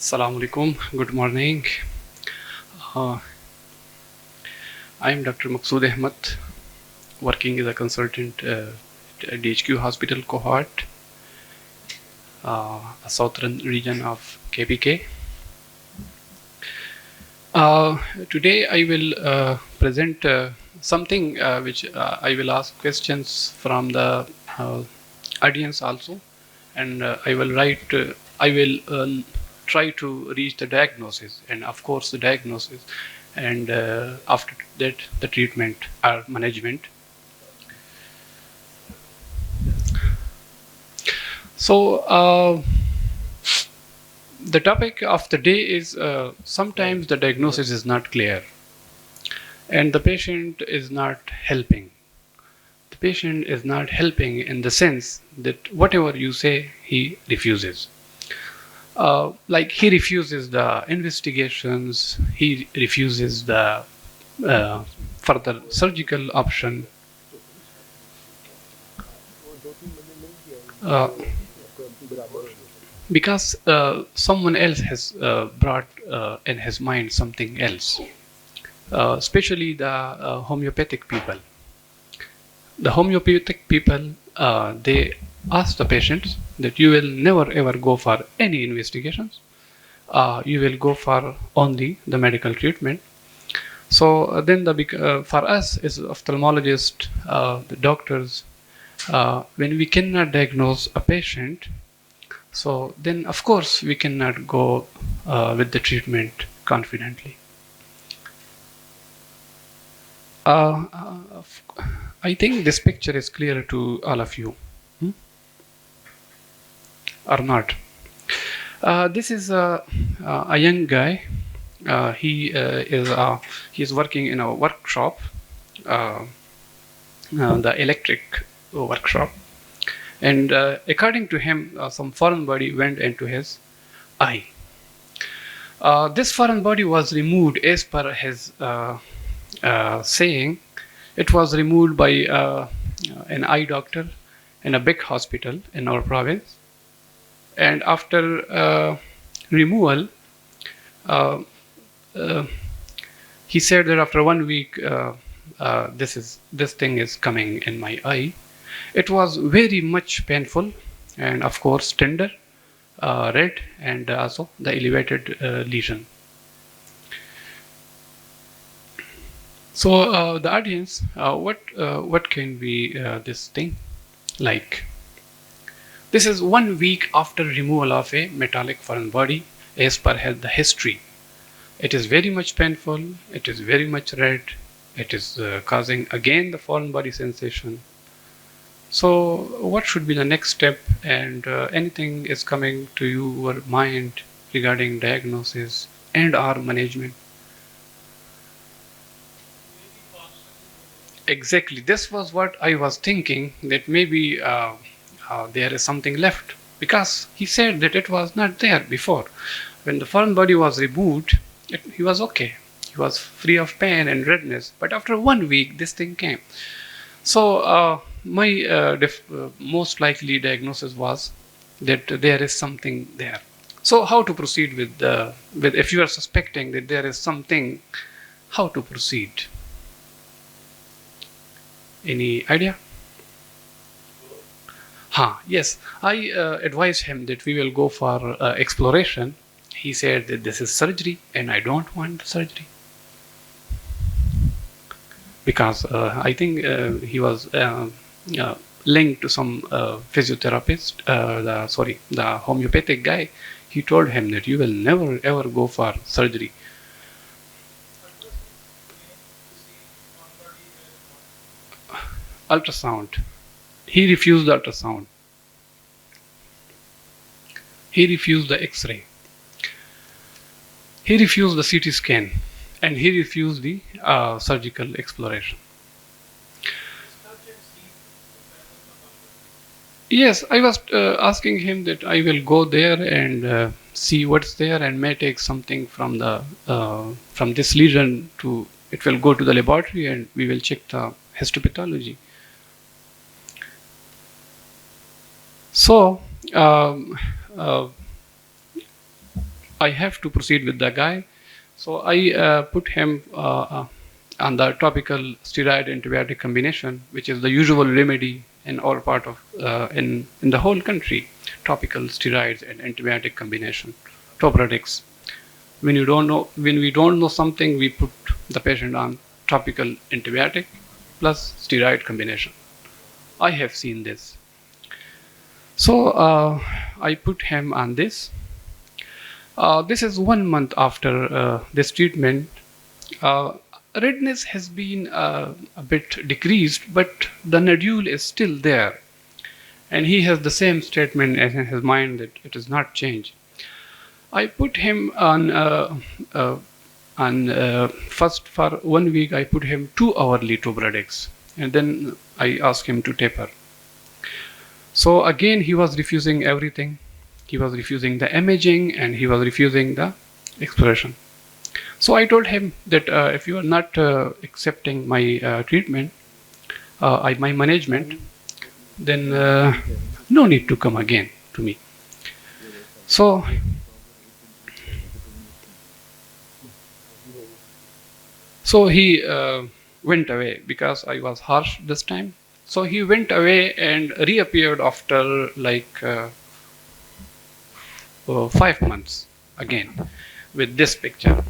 Assalamu alaikum. Good morning. Uh, I am Dr. Maqsood Ahmed, working as a consultant at DHQ Hospital Cohort, a southern region of KPK. Today I will present something which I will ask questions from the audience also, and I will write. I will try to reach the diagnosis, and of course the diagnosis, and after that the treatment or management. So the topic of the day is sometimes the diagnosis is not clear and the patient is not helping. The patient is not helping in the sense that whatever you say, he refuses. Like he refuses the investigations, he refuses the further surgical option. Because someone else has brought in his mind something else, especially the homeopathic people. The homeopathic people, they ask the patients that you will never ever go for any investigations. You will go for only the medical treatment. So then for us as ophthalmologists, the doctors, when we cannot diagnose a patient, so then of course we cannot go with the treatment confidently. I think this picture is clear to all of you, or not? This is a young guy. He is working in a workshop, the electric workshop, and according to him, some foreign body went into his eye. This foreign body was removed as per his saying. It was removed by an eye doctor in a big hospital in our province. And after removal, he said that after 1 week, this thing is coming in my eye. It was very much painful and of course tender, red, and also the elevated lesion. So the audience, what can be this thing like? This is 1 week after removal of a metallic foreign body as per the history. It is very much painful, it is very much red, it is causing again the foreign body sensation. So what should be the next step, and anything is coming to your mind regarding diagnosis and or management? Exactly, this was what I was thinking, that maybe there is something left, because he said that it was not there before. When the foreign body was removed, he was okay. He was free of pain and redness. But after 1 week, this thing came. So my most likely diagnosis was that there is something there. So how to proceed with if you are suspecting that there is something, how to proceed? Any idea? Yes, I advised him that we will go for exploration. He said that this is surgery and I don't want surgery. Because I think he was linked to some physiotherapist, the homeopathic guy. He told him that you will never ever go for surgery. Ultrasound. He refused the ultrasound. He refused the X-ray. He refused the CT scan, and he refused the surgical exploration. Yes, I was asking him that I will go there and see what's there, and may take something from the from this lesion to. It will go to the laboratory, and we will check the histopathology. So I have to proceed with the guy. So I put him on the topical steroid antibiotic combination, which is the usual remedy in all part of in the whole country. Topical steroids and antibiotic combination, Tobradics. When we don't know something, we put the patient on topical antibiotic plus steroid combination. I have seen this. So I put him on this. This is 1 month after this treatment. Redness has been a bit decreased, but the nodule is still there. And he has the same statement as in his mind that it is not changed. I put him on first for 1 week. I put him 2 hourly Tobradics, and then I asked him to taper. So again, he was refusing everything. He was refusing the imaging, and he was refusing the exploration. So I told him that if you are not accepting my treatment, my management, then no need to come again to me. So he went away because I was harsh this time. So he went away and reappeared after like 5 months again with this picture.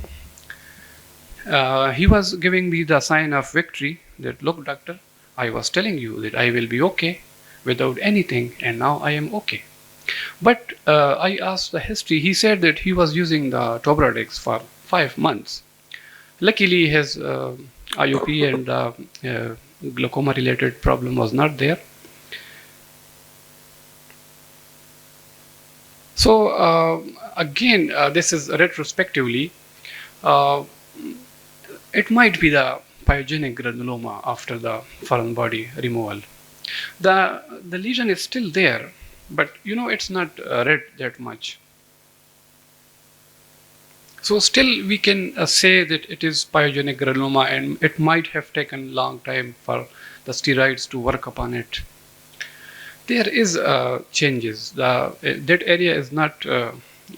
He was giving me the sign of victory that, look, doctor, I was telling you that I will be okay without anything, and now I am okay. But I asked the history. He said that he was using the Tobradics for 5 months. Luckily, his IOP and glaucoma related problem was not there. So again, this is retrospectively, it might be the pyogenic granuloma after the foreign body removal. The lesion is still there, but it's not red that much. So still we can say that it is pyogenic granuloma, and it might have taken long time for the steroids to work upon it. There is changes. That area is not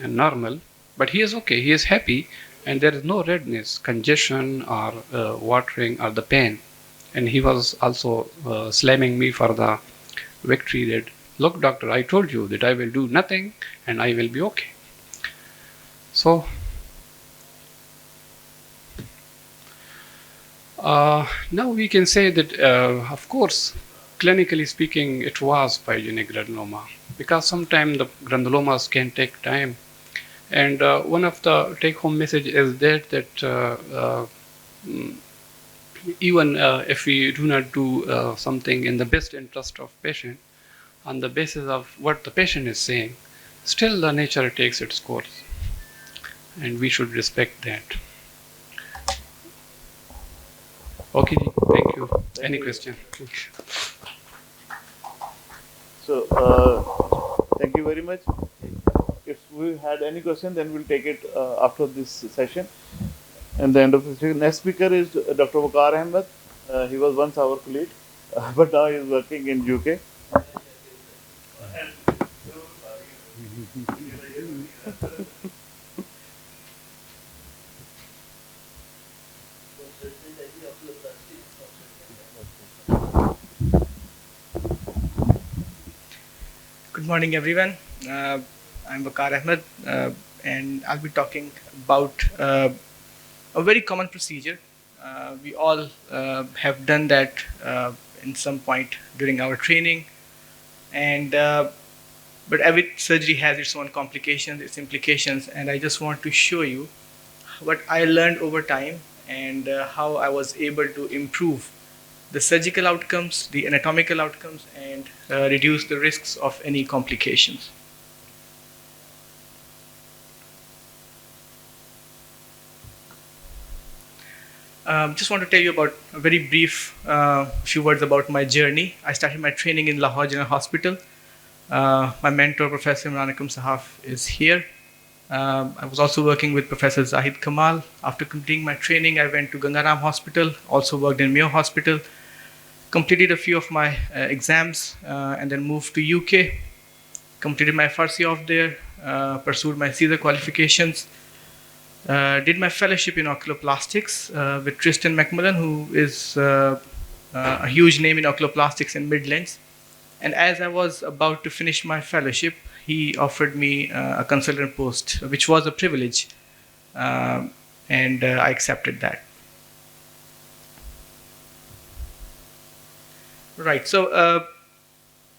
normal, but he is okay. He is happy, and there is no redness, congestion, or watering, or the pain. And he was also slamming me for the victory that, look, doctor, I told you that I will do nothing and I will be okay. So now we can say that, of course, clinically speaking, it was pyogenic granuloma, because sometimes the granulomas can take time. And one of the take-home message is that even if we do not do something in the best interest of patient, on the basis of what the patient is saying, still the nature takes its course, and we should respect that. Okay, thank you. Any question? So, thank you very much. If we had any question, then we'll take it after this session. And the end of the session. Next speaker is Dr. Waqar Ahmed. He was once our colleague, but now he is working in UK. Good morning, everyone. I'm Waqar Ahmed, and I'll be talking about a very common procedure. We all have done that in some point during our training, and but every surgery has its own complications, its implications, and I just want to show you what I learned over time and how I was able to improve the surgical outcomes, the anatomical outcomes, and reduce the risks of any complications. Just want to tell you about a very brief few words about my journey. I started my training in Lahore General Hospital. My mentor, Professor Imran Akram Sahaf, is here. I was also working with Professor Zahid Kamal. After completing my training, I went to Gangaram Hospital, also worked in Mayo Hospital, completed a few of my exams, and then moved to UK. Completed my Farsi off there, pursued my Caesar qualifications, did my fellowship in oculoplastics with Tristan McMullen, who is a huge name in oculoplastics in Midlands. And as I was about to finish my fellowship, he offered me a consultant post, which was a privilege, and I accepted that. Right, so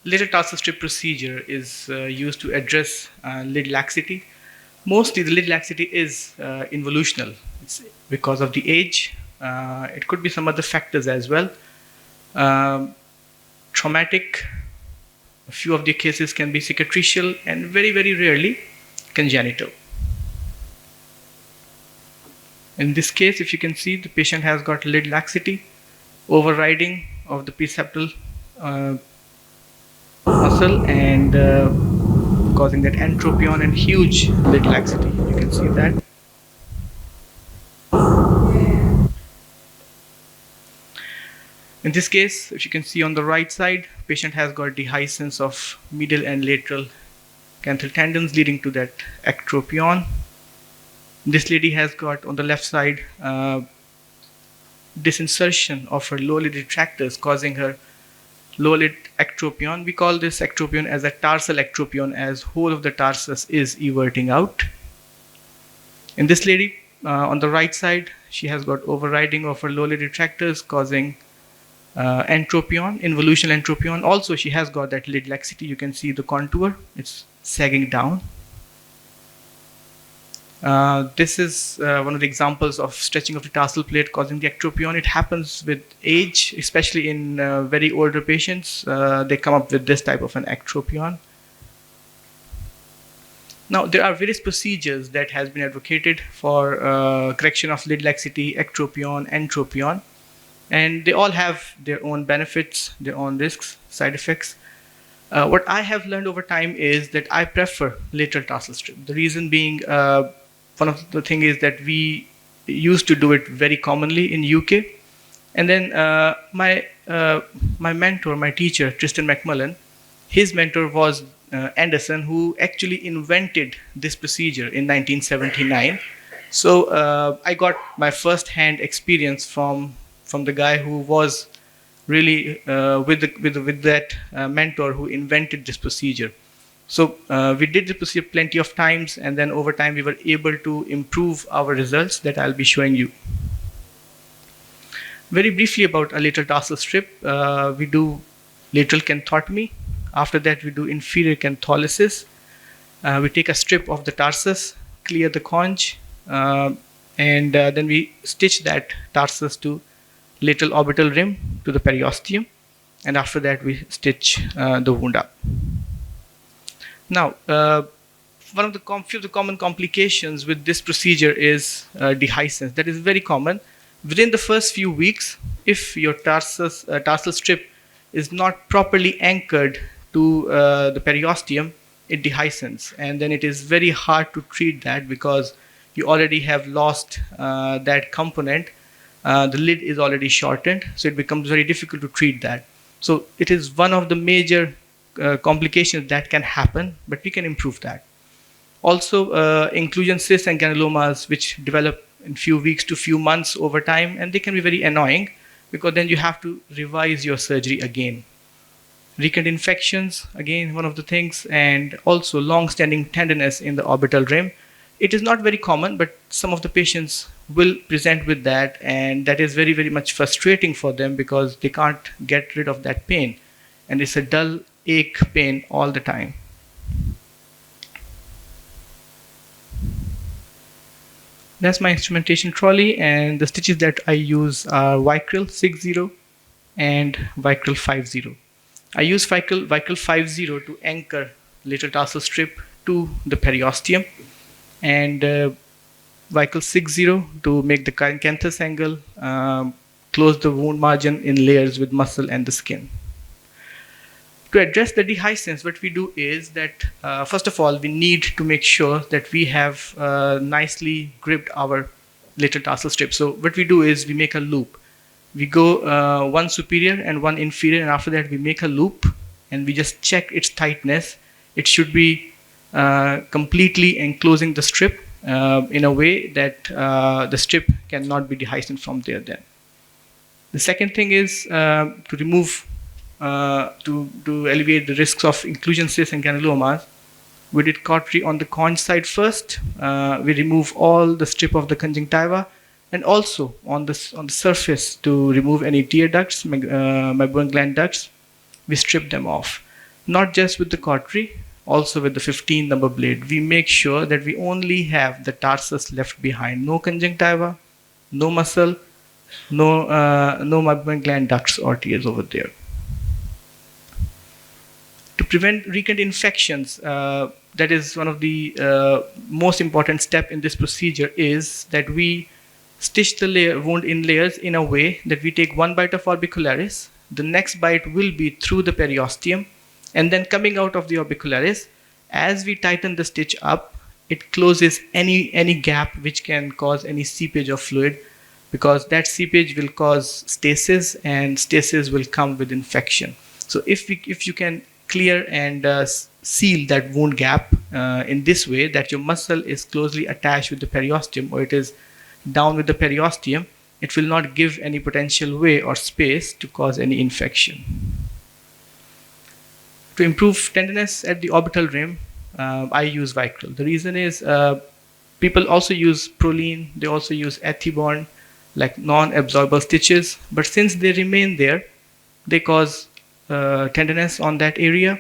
lateral tarsal strip procedure is used to address lid laxity. Mostly the lid laxity is involutional. It's because of the age. It could be some other factors as well. Traumatic, a few of the cases can be cicatricial, and very, very rarely congenital. In this case, if you can see, the patient has got lid laxity, overriding of the preceptal muscle, and causing that entropion and huge lid laxity. You can see that. In this case, if you can see on the right side, patient has got dehiscence of medial and lateral canthal tendons leading to that ectropion. This lady has got on the left side disinsertion of her lower lid retractors, causing her lower lid ectropion. We call this ectropion as a tarsal ectropion, as whole of the tarsus is everting out. In this lady, on the right side, she has got overriding of her lower lid retractors, causing entropion, involutional entropion. Also, she has got that lid laxity. You can see the contour, it's sagging down. This is one of the examples of stretching of the tarsal plate causing the ectropion. It happens with age, especially in very older patients. They come up with this type of an ectropion. Now, there are various procedures that has been advocated for correction of lid laxity, ectropion, entropion, and they all have their own benefits, their own risks, side effects. What I have learned over time is that I prefer lateral tarsal strip. The reason being, one of the things is that we used to do it very commonly in UK, and then my mentor, my teacher, Tristan McMullen, his mentor was Anderson, who actually invented this procedure in 1979. So I got my first-hand experience from the guy who was really with that mentor who invented this procedure. So we did the procedure plenty of times, and then over time we were able to improve our results that I'll be showing you. Very briefly about a lateral tarsal strip, we do lateral canthotomy. After that, we do inferior cantholysis. We take a strip of the tarsus, clear the conch, and then we stitch that tarsus to lateral orbital rim to the periosteum, and after that we stitch the wound up. Now, one of the few of the common complications with this procedure is dehiscence. That is very common. Within the first few weeks, if your tarsal strip is not properly anchored to the periosteum, it dehiscence, and then it is very hard to treat that because you already have lost that component. The lid is already shortened, so it becomes very difficult to treat that. So it is one of the major complications that can happen, but we can improve that. Also, inclusion cysts and granulomas, which develop in few weeks to few months over time, and they can be very annoying because then you have to revise your surgery again. Recurrent infections, again, one of the things, and also long-standing tenderness in the orbital rim. It is not very common, but some of the patients will present with that, and that is very, very much frustrating for them because they can't get rid of that pain, and it's a dull ache pain all the time. That's my instrumentation trolley, and the stitches that I use are Vicryl 60 and Vicryl 50. I use Vicryl 50 to anchor lateral tarsal strip to the periosteum, and Vicryl 60 to make the canthus angle, close the wound margin in layers with muscle and the skin. To address the dehiscence, what we do is that first of all, we need to make sure that we have nicely gripped our lateral tarsal strip. So what we do is we make a loop. We go one superior and one inferior, and after that we make a loop and we just check its tightness. It should be completely enclosing the strip in a way that the strip cannot be dehiscent from there then. The second thing is to remove, to alleviate the risks of inclusion cysts and granulomas. We did cautery on the conch side first. We remove all the strip of the conjunctiva, and also on the surface to remove any tear ducts, Meibomian gland ducts. We strip them off, not just with the cautery, also with the 15 number blade. We make sure that we only have the tarsus left behind, no conjunctiva, no muscle, no Meibomian gland ducts or tears over there. To prevent recurrent infections, that is one of the most important step in this procedure, is that we stitch the wound in layers in a way that we take one bite of orbicularis, the next bite will be through the periosteum, and then coming out of the orbicularis, as we tighten the stitch up, it closes any gap which can cause any seepage of fluid, because that seepage will cause stasis, and stasis will come with infection. So if you can clear and seal that wound gap in this way, that your muscle is closely attached with the periosteum, or it is down with the periosteum, it will not give any potential way or space to cause any infection. To improve tenderness at the orbital rim, I use Vicryl. The reason is people also use Prolene, they also use Ethibond, like non-absorbable stitches, but since they remain there, they cause tenderness on that area.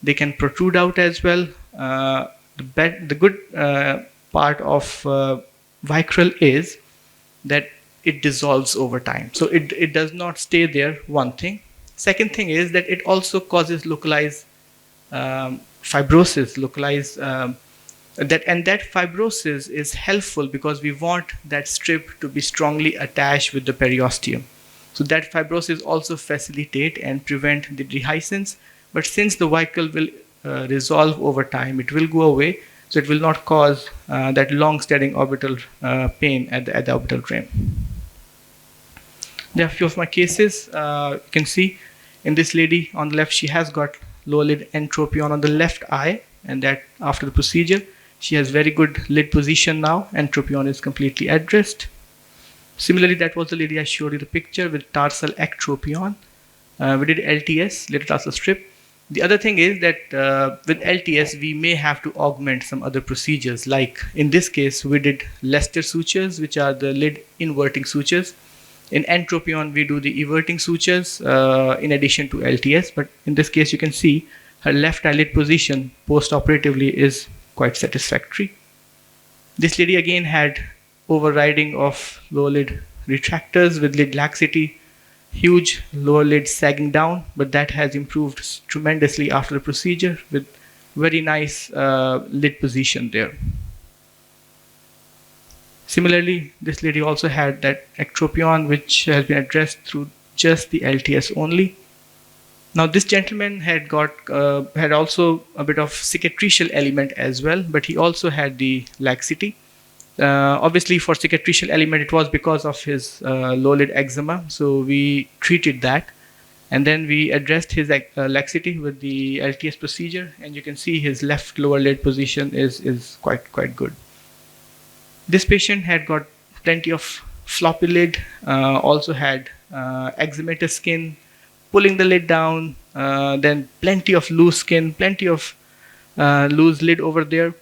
They can protrude out as well. The good part of Vicryl is that it dissolves over time. So it does not stay there, one thing. Second thing is that it also causes localized fibrosis, that fibrosis is helpful because we want that strip to be strongly attached with the periosteum. So that fibrosis also facilitate and prevent the dehiscence. But since the Vicryl will resolve over time, it will go away, so it will not cause that long-standing orbital pain at the orbital rim. There are a few of my cases. You can see in this lady on the left, she has got lower lid entropion on the left eye, and that after the procedure, she has very good lid position now. Entropion is completely addressed. Similarly, that was the lady I showed you the picture with tarsal ectropion. We did LTS, lateral tarsal strip. The other thing is that with LTS, we may have to augment some other procedures. Like in this case, we did Leicester sutures, which are the lid inverting sutures. In entropion, we do the everting sutures in addition to LTS. But in this case, you can see her left eyelid position post-operatively is quite satisfactory. This lady again had overriding of lower lid retractors with lid laxity, huge lower lid sagging down, but that has improved tremendously after the procedure with very nice lid position there. Similarly, this lady also had that ectropion, which has been addressed through just the LTS only. Now this gentleman had got had also a bit of cicatricial element as well, but he also had the laxity. Obviously for cicatricial element, it was because of his low lid eczema, so we treated that, and then we addressed his laxity with the LTS procedure, and you can see his left lower lid position is quite good. This patient had got plenty of floppy lid, also had eczematous skin, pulling the lid down, then plenty of loose skin, plenty of loose lid over there.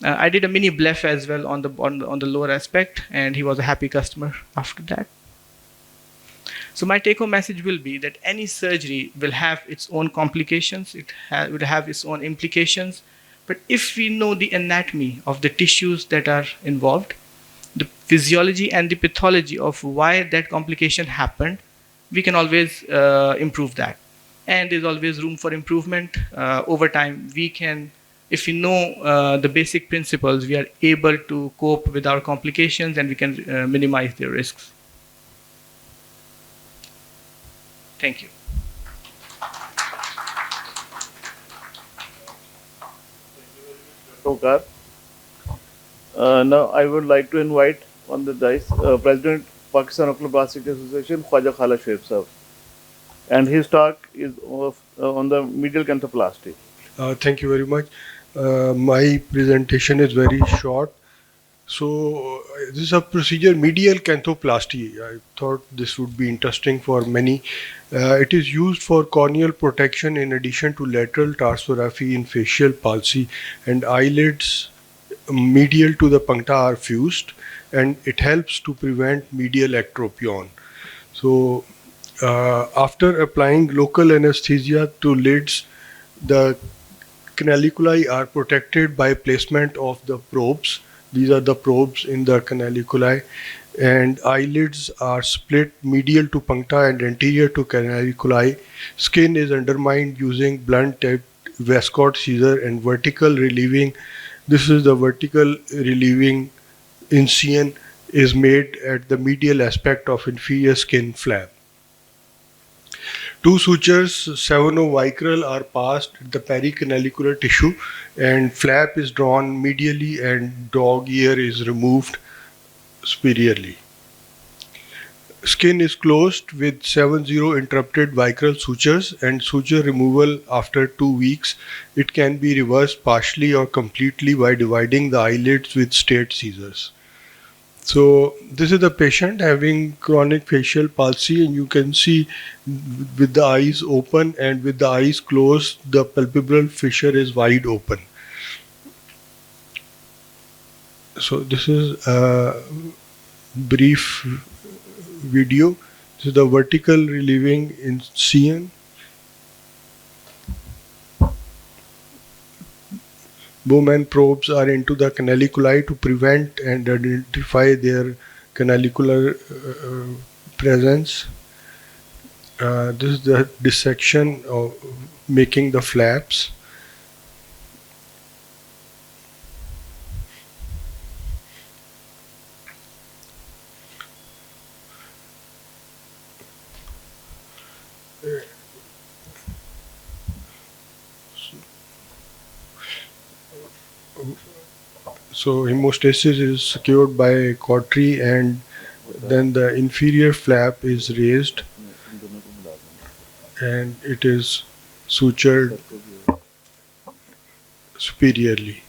I did a mini bleph as well on the lower aspect, and he was a happy customer after that. So my take-home message will be that any surgery will have its own complications, it will have its own implications, but if we know the anatomy of the tissues that are involved, the physiology and the pathology of why that complication happened, we can always improve that. And there's always room for improvement. Over time, we can, if we know the basic principles, we are able to cope with our complications, and we can minimize their risks. Thank you. Waqar. Now I would like to invite on the dais President Pakistan Oculoplastic Association, Khwaja Khala Shoaib Sahab, and his talk is on the medial canthoplasty. Thank you very much. My presentation is very short. So this is a procedure, medial canthoplasty. I thought this would be interesting for many. It is used for corneal protection in addition to lateral tarsography in facial palsy, and eyelids medial to the puncta are fused, and it helps to prevent medial ectropion. So after applying local anesthesia to lids, the canaliculi are protected by placement of the probes. These are the probes in the canaliculi, and eyelids are split medial to puncta and anterior to canaliculi. Skin is undermined using blunt-tipped Westcott scissor and vertical relieving. This is the vertical relieving incision is made at the medial aspect of inferior skin flap. Two sutures, sevenovicral, are passed at the pericanalicular tissue, and flap is drawn medially and dog ear is removed superiorly. Skin is closed with 7-0 interrupted vicral sutures and suture removal after 2 weeks. It can be reversed partially or completely by dividing the eyelids with straight scissors. So this is the patient having chronic facial palsy, and you can see with the eyes open and with the eyes closed, the palpebral fissure is wide open. So this is a brief video. This is the vertical relieving incision. Bowman probes are into the canaliculi to prevent and identify their canalicular presence. This is the dissection of making the flaps. So hemostasis is secured by cautery, and then the inferior flap is raised and it is sutured superiorly.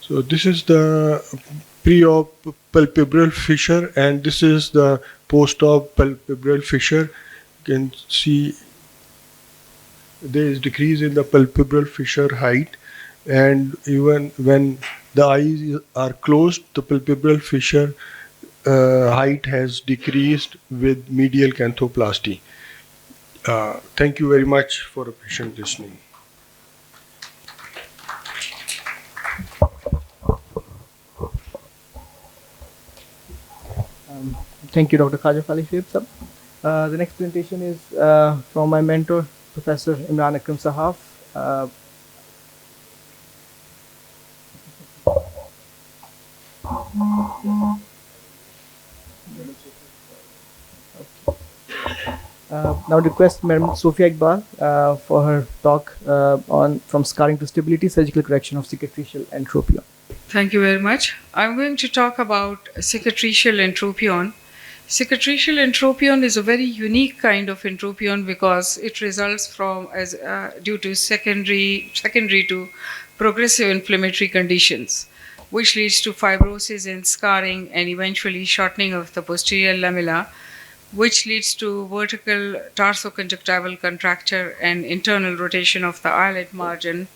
So this is the pre-op palpebral fissure, and this is the post-op palpebral fissure. You can see there is decrease in the palpebral fissure height, and even when the eyes are closed, the palpebral fissure height has decreased with medial canthoplasty. Thank you very much for a patient listening. Thank you, Dr. Khaja Ali Shaib sir. The next presentation is from my mentor, Professor Imran Akram Sahaf. Now request Madam Sophia Iqbal for her talk on From Scarring to Stability, Surgical Correction of Cicatricial Entropion. Thank you very much. I'm going to talk about cicatricial entropion. Cicatricial entropion is a very unique kind of entropion because it results from due to secondary to progressive inflammatory conditions, which leads to fibrosis and scarring and eventually shortening of the posterior lamella, which leads to vertical tarsoconjunctival contracture and internal rotation of the eyelid margin.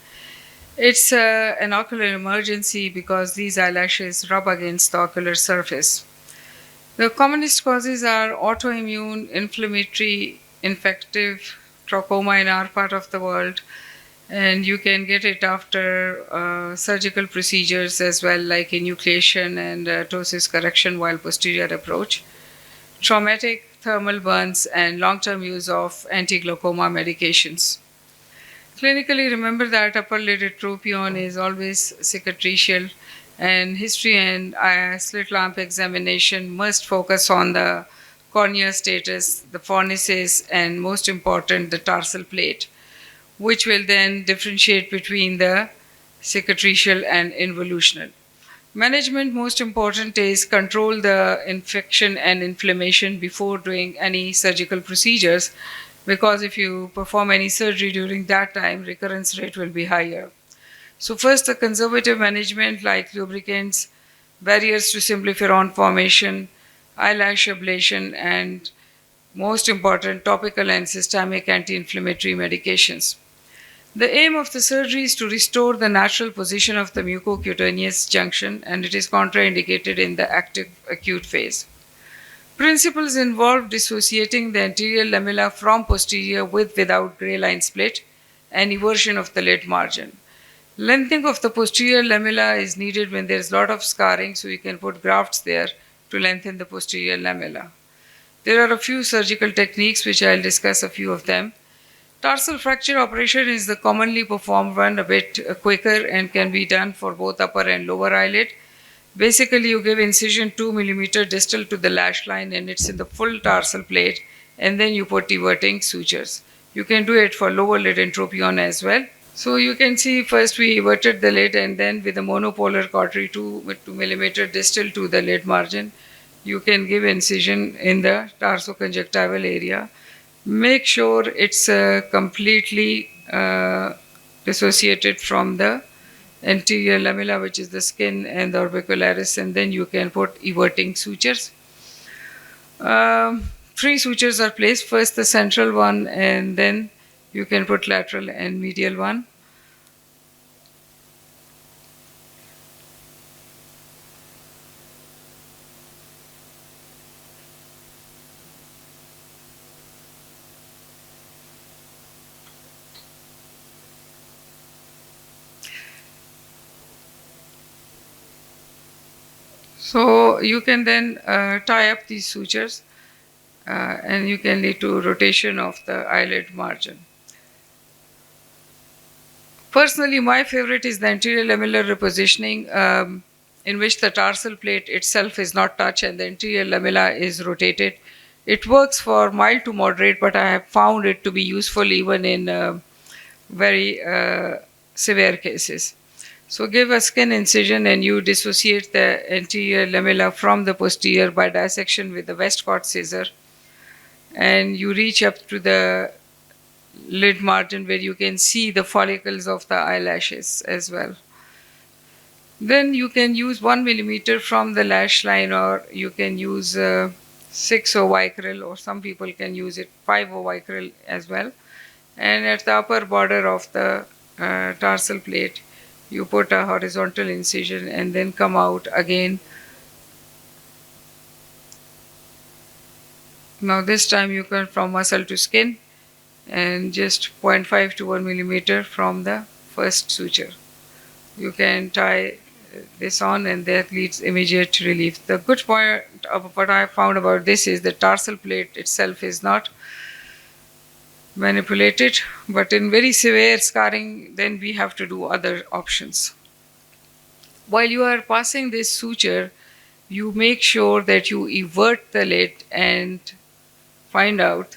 It's an ocular emergency because these eyelashes rub against the ocular surface. The commonest causes are autoimmune, inflammatory, infective trachoma in our part of the world, and you can get it after surgical procedures as well, like enucleation and ptosis correction while posterior approach. Traumatic thermal burns and long-term use of anti-glaucoma medications. Clinically, remember that upper lid entropion is always cicatricial, and history and slit lamp examination must focus on the cornea status, the fornices, and most important, the tarsal plate, which will then differentiate between the cicatricial and involutional. Management, most important, is control the infection and inflammation before doing any surgical procedures, because if you perform any surgery during that time, recurrence rate will be higher. So first, the conservative management like lubricants, barriers to symplepharon formation, eyelash ablation, and most important, topical and systemic anti-inflammatory medications. The aim of the surgery is to restore the natural position of the mucocutaneous junction, and it is contraindicated in the active acute phase. Principles involve dissociating the anterior lamella from posterior with without gray line split and eversion of the lid margin. Lengthening of the posterior lamella is needed when there is a lot of scarring, so you can put grafts there to lengthen the posterior lamella. There are a few surgical techniques which I'll discuss a few of them. Tarsal fracture operation is the commonly performed one, a bit quicker, and can be done for both upper and lower eyelid. Basically, you give incision 2 mm distal to the lash line, and it's in the full tarsal plate, and then you put everting sutures. You can do it for lower lid entropion as well. So you can see first we everted the lid, and then with a monopolar cautery 2 mm distal to the lid margin, you can give incision in the tarsoconjunctival area. Make sure it's completely dissociated from the anterior lamella, which is the skin and the orbicularis, and then you can put everting sutures. 3 sutures are placed, first the central one, and then you can put lateral and medial one. So you can then tie up these sutures and you can lead to rotation of the eyelid margin. Personally, my favorite is the anterior lamellar repositioning, in which the tarsal plate itself is not touched and the anterior lamella is rotated. It works for mild to moderate, but I have found it to be useful even in very severe cases. So give a skin incision and you dissociate the anterior lamella from the posterior by dissection with the Westcott scissor, and you reach up to the lid margin where you can see the follicles of the eyelashes as well. Then you can use 1 mm from the lash line, or you can use 6O vicryl, or some people can use it 5O vicryl as well. And at the upper border of the tarsal plate, you put a horizontal incision and then come out again. Now this time you can from muscle to skin, and just 0.5 to 1 mm from the first suture. You can tie this on and that leads immediate relief. The good point of what I found about this is the tarsal plate itself is not manipulated, but in very severe scarring then we have to do other options. While you are passing this suture, you make sure that you evert the lid and find out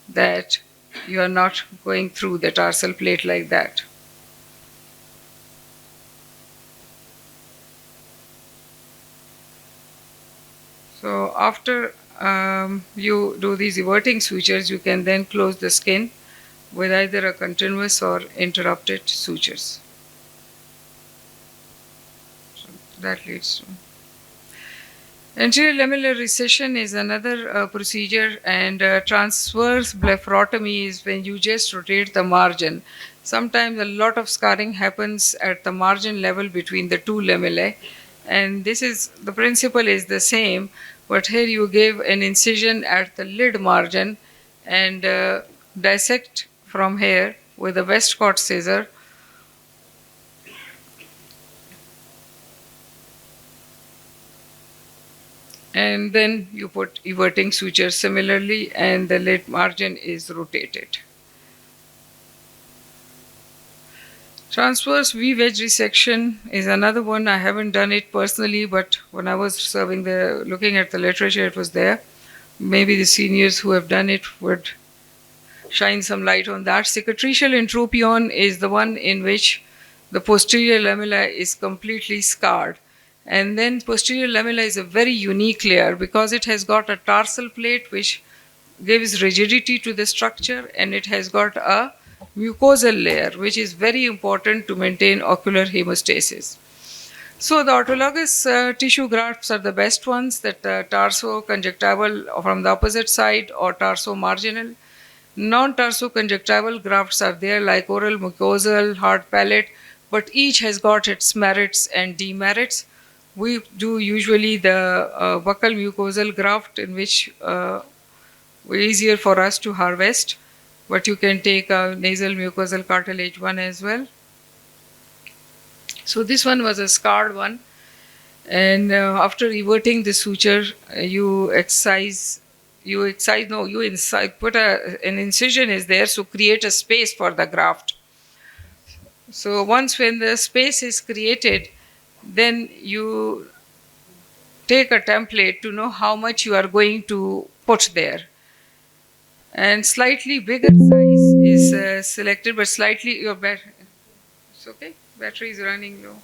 that you are not going through the tarsal plate like that. So after you do these everting sutures, you can then close the skin with either a continuous or interrupted sutures. So that leads to anterior lamellar recession is another procedure, and transverse blepharotomy is when you just rotate the margin. Sometimes a lot of scarring happens at the margin level between the two lamellae, and this is the principle is the same, but here you give an incision at the lid margin and dissect from here with a Westcott scissor. And then you put everting suture similarly, and the lid margin is rotated. Transverse V-wedge resection is another one. I haven't done it personally, but when I was looking at the literature, it was there. maybe the seniors who have done it would shine some light on that. Cicatricial entropion is the one in which the posterior lamella is completely scarred. And then posterior lamella is a very unique layer because it has got a tarsal plate which gives rigidity to the structure, and it has got a mucosal layer which is very important to maintain ocular hemostasis. So the autologous tissue grafts are the best ones, that tarso-conjunctival from the opposite side or tarso-marginal. Non-tarso-conjunctival grafts are there like oral mucosal, hard palate, but each has got its merits and demerits. We do usually the buccal mucosal graft, in which easier for us to harvest, but you can take a nasal mucosal cartilage one as well. So this one was a scarred one, and after everting the suture, you put an incision is there, so create a space for the graft. So once when the space is created, then you take a template to know how much you are going to put there. And slightly bigger size is selected, but slightly your battery. It's okay. Battery is running low.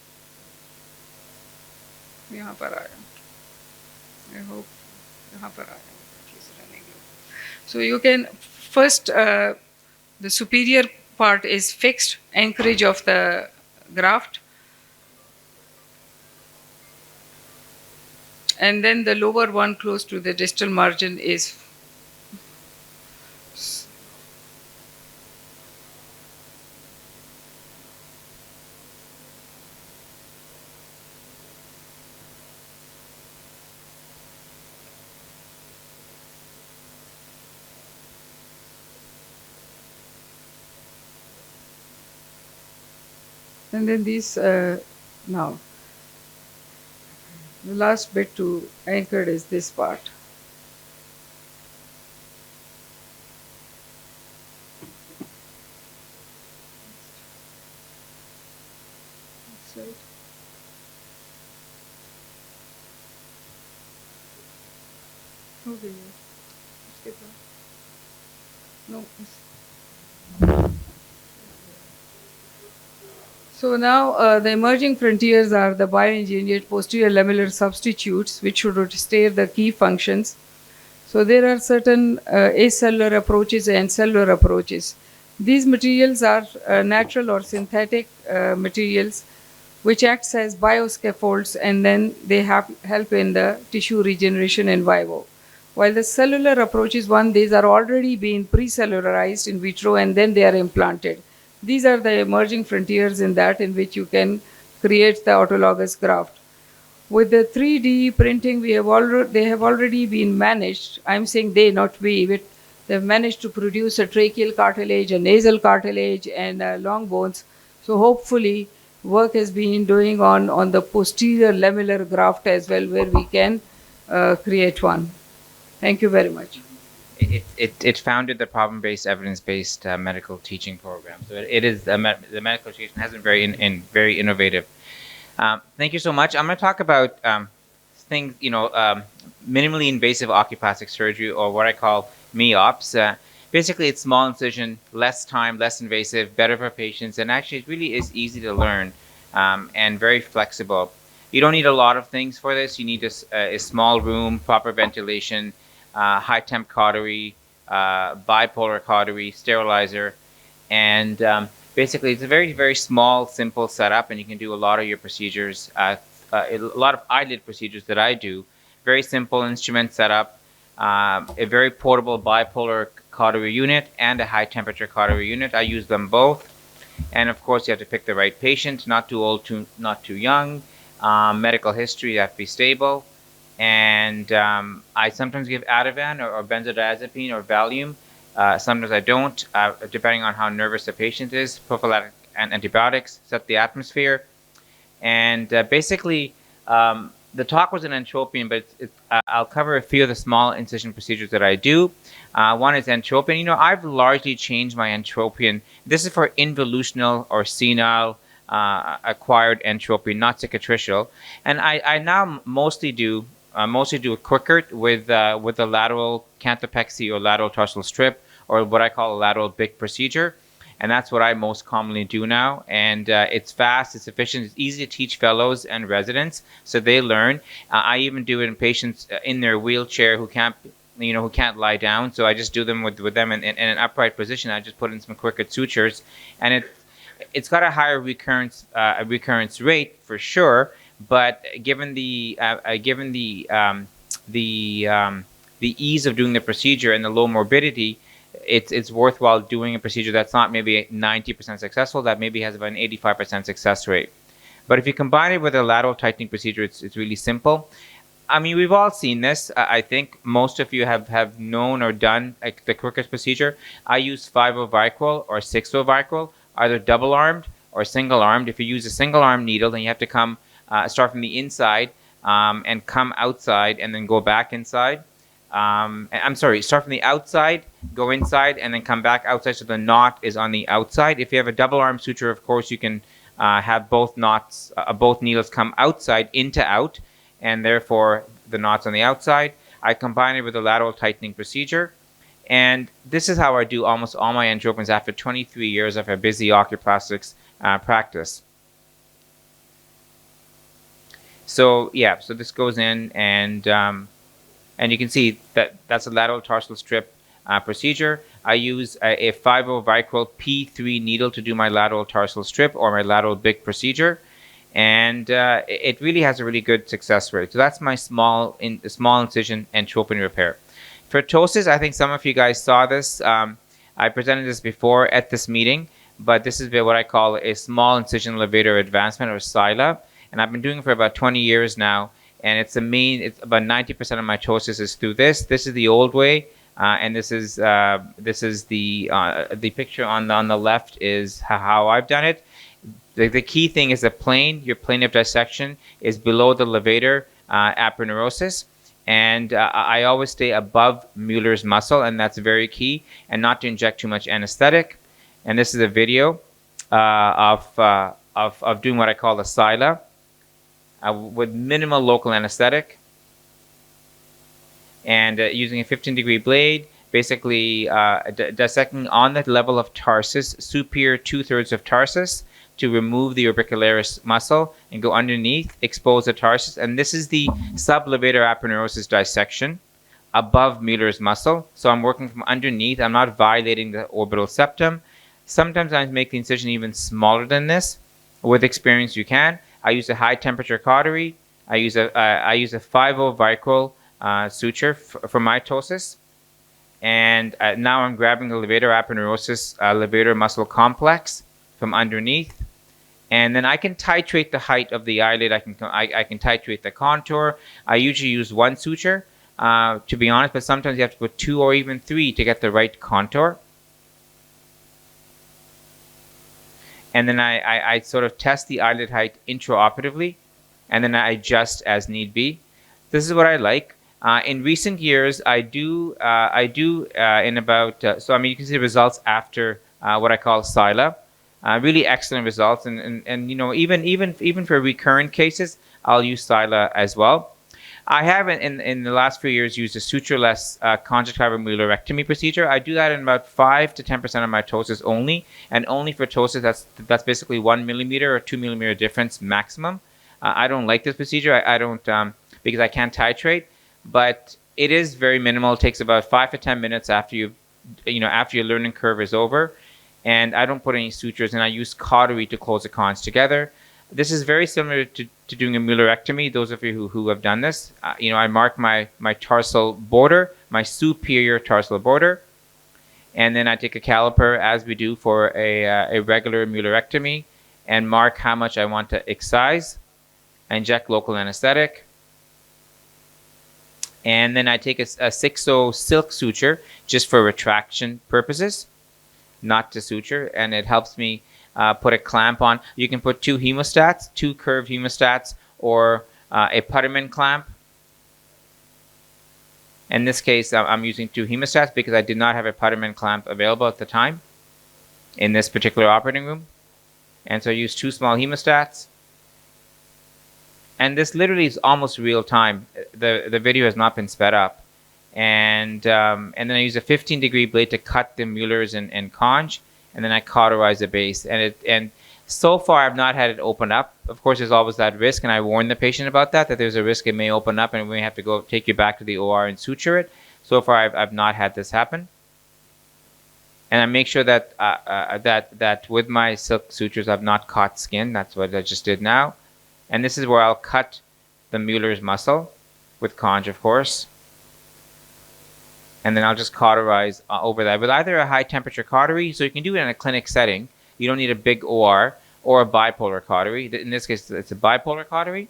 यहाँ पर आया. I hope यहाँ पर आया. Battery is running low. So you can first the superior part is fixed anchorage of the graft, and then the lower one close to the distal margin is and then these now the last bit to anchor is this part. That's right. Okay. Skip that. No. So now the emerging frontiers are the bioengineered posterior lamellar substitutes, which should stay the key functions. So there are certain acellular approaches and cellular approaches. These materials are natural or synthetic materials which acts as bioscaffolds, and then they help in the tissue regeneration in vivo. While the cellular approach is one, these are already being pre-cellularized in vitro and then they are implanted. These are the emerging frontiers in that, in which you can create the autologous graft. With the 3D printing, they have already been managed. I'm saying they, not we. They've managed to produce a tracheal cartilage, a nasal cartilage, and long bones. So hopefully, work has been doing on the posterior lamellar graft as well, where we can create one. Thank you very much. It founded the problem-based, evidence-based medical teaching program. So it is the medical education has been very innovative. Thank you so much. I'm going to talk about things, minimally invasive oculoplastic surgery, or what I call MEOPS. Basically, it's small incision, less time, less invasive, better for patients, and actually it really is easy to learn and very flexible. You don't need a lot of things for this. You need a small room, proper ventilation, high temp cautery, bipolar cautery, sterilizer, and basically it's a very, very small, simple setup, and you can do a lot of your procedures, a lot of eyelid procedures that I do. Very simple instrument setup, a very portable bipolar cautery unit and a high temperature cautery unit. I use them both, and of course you have to pick the right patient, not too old, not too young. Medical history, you have to be stable. And I sometimes give Ativan or benzodiazepine or Valium. Sometimes I don't, depending on how nervous the patient is. Prophylactic and antibiotics set the atmosphere. And basically, the talk was an entropion, but I'll cover a few of the small incision procedures that I do. One is entropion. I've largely changed my entropion. This is for involutional or senile acquired entropion, not cicatricial. And I now mostly do mostly do a quicker with a lateral canthopexy or lateral tarsal strip, or what I call a lateral BIC procedure. And that's what I most commonly do now. And it's fast, it's efficient, it's easy to teach fellows and residents, so they learn. I even do it in patients in their wheelchair who can't lie down. So I just do them with them in an upright position. I just put in some quicker sutures, and it's got a higher recurrence rate for sure. But given the ease of doing the procedure and the low morbidity, it's worthwhile doing a procedure that's not maybe 90% successful, that maybe has about an 85% success rate. But if you combine it with a lateral tightening procedure, it's really simple. I mean, we've all seen this. I think most of you have known or done the Quickest procedure. I use 5-0 Vicryl or 6-0 Vicryl, either double-armed or single-armed. If you use a single-arm needle, then you have to come start from the inside and come outside and then go back inside. I'm sorry, start from the outside, go inside, and then come back outside, so the knot is on the outside. If you have a double-arm suture, of course, you can have both needles come outside into out, and therefore the knot's on the outside. I combine it with a lateral tightening procedure, and this is how I do almost all my entropens after 23 years of a busy oculoplastics practice. So yeah, so this goes in, and you can see that that's a lateral tarsal strip procedure. I use a 5-0 Vicryl P3 needle to do my lateral tarsal strip or my lateral BIC procedure, and it really has a really good success rate. So that's my small incision entropin repair. For ptosis, I think some of you guys saw this. I presented this before at this meeting, but this is what I call a small incision levator advancement, or SILA, and I've been doing it for about 20 years now. And it's about 90% of my ptosis is through this. This is the old way, and this is the picture on the left is how I've done it. The key thing is your plane of dissection is below the levator aponeurosis, and I always stay above Mueller's muscle, and that's very key, and not to inject too much anesthetic. And this is a video of doing what I call a SILA. With minimal local anesthetic, and using a 15-degree blade, basically dissecting on the level of tarsus, superior 2/3 of tarsus, to remove the orbicularis muscle and go underneath, expose the tarsus. And this is the sublevator aponeurosis dissection above Mueller's muscle. So I'm working from underneath. I'm not violating the orbital septum. Sometimes I make the incision even smaller than this. With experience, you can. I use a high temperature cautery. I use a 5-0 Vicryl suture for my ptosis. And now I'm grabbing the levator aponeurosis levator muscle complex from underneath. And then I can titrate the height of the eyelid. I can titrate the contour. I usually use one suture, to be honest, but sometimes you have to put 2 or even 3 to get the right contour. And then I sort of test the eyelid height intraoperatively, and then I adjust as need be. This is what I like. In recent years, I do in about so I mean, you can see the results after what I call SILA. Really excellent results, and you know, even for recurrent cases, I'll use SILA as well. I have in the last few years used a sutureless conjunctival muellerectomy procedure. I do that in about 5 to 10% of my ptosis only, and only for ptosis that's basically 1 millimeter or 2 millimeter difference maximum. I don't like this procedure. I don't because I can't titrate, but it is very minimal. It takes about 5 to 10 minutes after after your learning curve is over, and I don't put any sutures, and I use cautery to close the cons together. This is very similar to doing a muellerectomy. Those of you who have done this, I mark my tarsal border, my superior tarsal border, and then I take a caliper, as we do for a regular muellerectomy, and mark how much I want to excise, inject local anesthetic, and then I take a 6-0 silk suture just for retraction purposes, not to suture, and it helps me put a clamp on. You can put 2 hemostats, 2 curved hemostats, or a Putterman clamp. In this case, I'm using 2 hemostats because I did not have a Putterman clamp available at the time in this particular operating room. And so I used 2 small hemostats. And this literally is almost real time. The video has not been sped up. And then I use a 15-degree blade to cut the molars and conge, and then I cauterize the base. And so far, I've not had it open up. Of course, there's always that risk, and I warn the patient about that there's a risk it may open up, and we may have to go take you back to the OR and suture it. So far, I've not had this happen. And I make sure that that with my silk sutures, I've not caught skin. That's what I just did now. And this is where I'll cut the Mueller's muscle with conge, of course. And then I'll just cauterize over that with either a high temperature cautery, so you can do it in a clinic setting. You don't need a big OR, or a bipolar cautery. In this case, it's a bipolar cautery.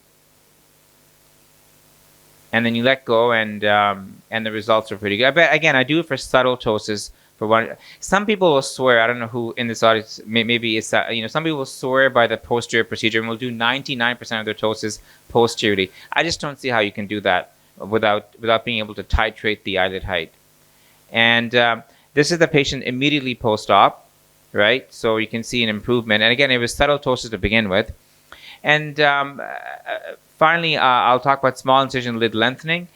And then you let go, and the results are pretty good. But again, I do it for subtle ptosis. For one, some people will swear. I don't know who in this audience. Maybe it's some people will swear by the posterior procedure and will do 99% of their ptosis posteriorly. I just don't see how you can do that without being able to titrate the eyelid height. And this is the patient immediately post-op, right? So you can see an improvement. And again, it was subtle ptosis to begin with. And finally, I'll talk about small incision lid lengthening.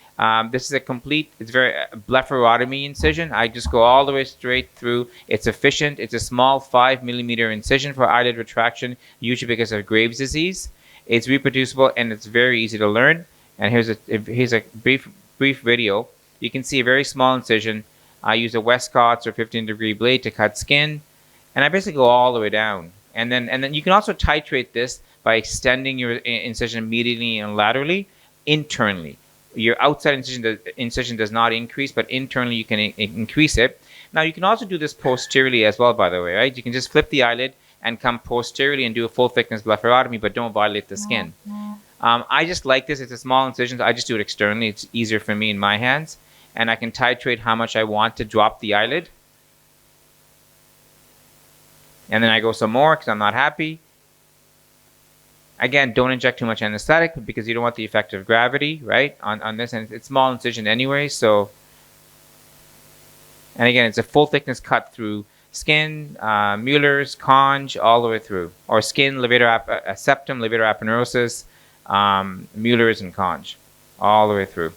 This is a complete, it's very blepharotomy incision. I just go all the way straight through. It's efficient. It's a small 5mm incision for eyelid retraction, usually because of Graves' disease. It's reproducible, and it's very easy to learn. And here's a brief video. You can see a very small incision. I use a Westcott's or 15-degree blade to cut skin, and I basically go all the way down. And then you can also titrate this by extending your incision medially and laterally internally. Your outside incision does not increase, but internally you can increase it. Now you can also do this posteriorly as well, by the way, right? You can just flip the eyelid and come posteriorly and do a full thickness blepharotomy, but don't violate the skin. I just like this. It's a small incision, so I just do it externally. It's easier for me in my hands. And I can titrate how much I want to drop the eyelid. And then I go some more because I'm not happy. Again, don't inject too much anesthetic because you don't want the effect of gravity, right, on this. And it's small incision anyway, so. And again, it's a full thickness cut through skin, Mueller's, conge, all the way through. Or skin, septum, levator aponeurosis, Mueller's, and conge, all the way through.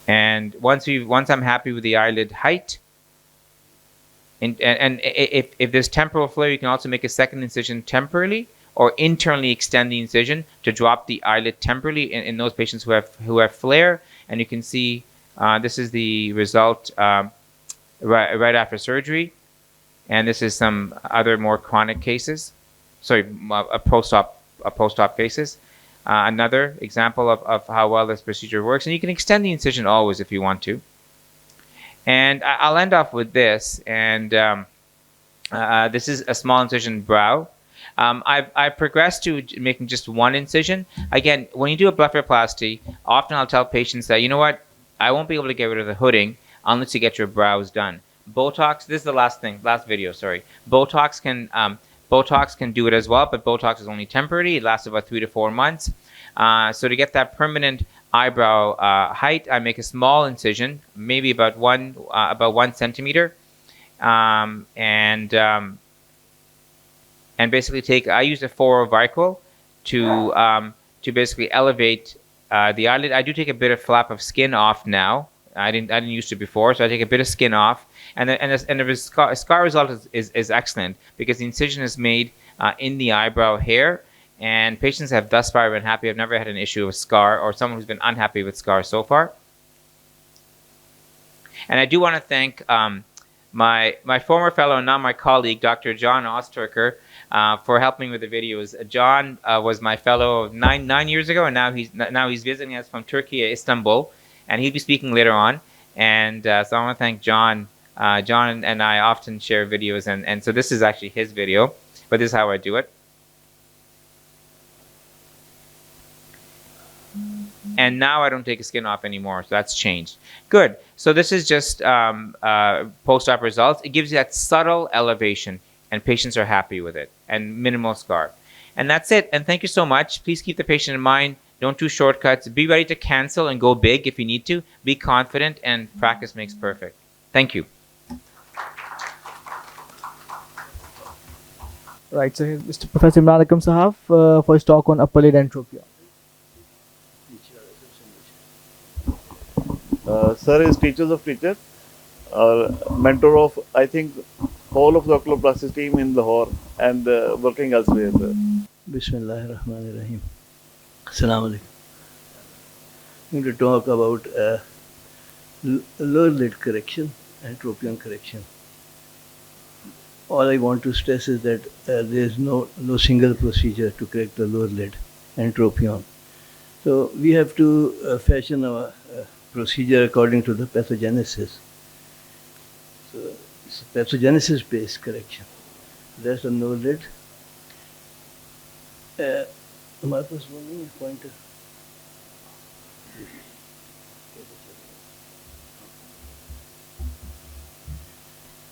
And once I'm happy with the eyelid height, and if there's temporal flare, you can also make a second incision temporally or internally extend the incision to drop the eyelid temporally in those patients who have flare. And you can see this is the result right after surgery, and this is some other more chronic cases. Sorry, a post-op cases. Another example of how well this procedure works. And you can extend the incision always if you want to. And I'll end off with this. And this is a small incision brow. I've progressed to making just one incision. Again, when you do a blepharoplasty, often I'll tell patients that, you know what, I won't be able to get rid of the hooding unless you get your brows done. Botox, this is the last video, sorry. Botox can do it as well, but Botox is only temporary. It lasts about 3 to 4 months. So to get that permanent eyebrow height, I make a small incision, maybe about 1 centimeter, and basically I use a fluorocarbon to basically elevate the eyelid. I do take a bit of flap of skin off now. I didn't use it before, so I take a bit of skin off, and the scar result is excellent because the incision is made in the eyebrow hair, and patients have thus far been happy. I've never had an issue with scar or someone who's been unhappy with scar so far. And I do want to thank my former fellow and now my colleague, Dr. John Osterker, for helping with the videos. John was my fellow 9 years ago, and now he's visiting us from Turkey, Istanbul. And he'll be speaking later on. And so I want to thank John. John and I often share videos. And so this is actually his video. But this is how I do it. And now I don't take the skin off anymore. So that's changed. Good. So this is just post-op results. It gives you that subtle elevation. And patients are happy with it. And minimal scar. And that's it. And thank you so much. Please keep the patient in mind. Don't do shortcuts. Be ready to cancel and go big if you need to. Be confident, and practice makes perfect. Thank you. Right, so here's Mr. Professor Imran Akram Sahab for his talk on upper lid entropy. Sir is teachers of teachers, mentor of, I think, whole of the oculoplastic team in Lahore and working elsewhere. Sir. Bismillahirrahmanirrahim. Assalamu alaikum. I'm going to talk about lower lid correction and tropion correction. All I want to stress is that there is no single procedure to correct the lower lid and tropion. So we have to fashion our procedure according to the pathogenesis. So it's pathogenesis based correction. That's the lower lid. हमारे पास वो नहीं है pointer.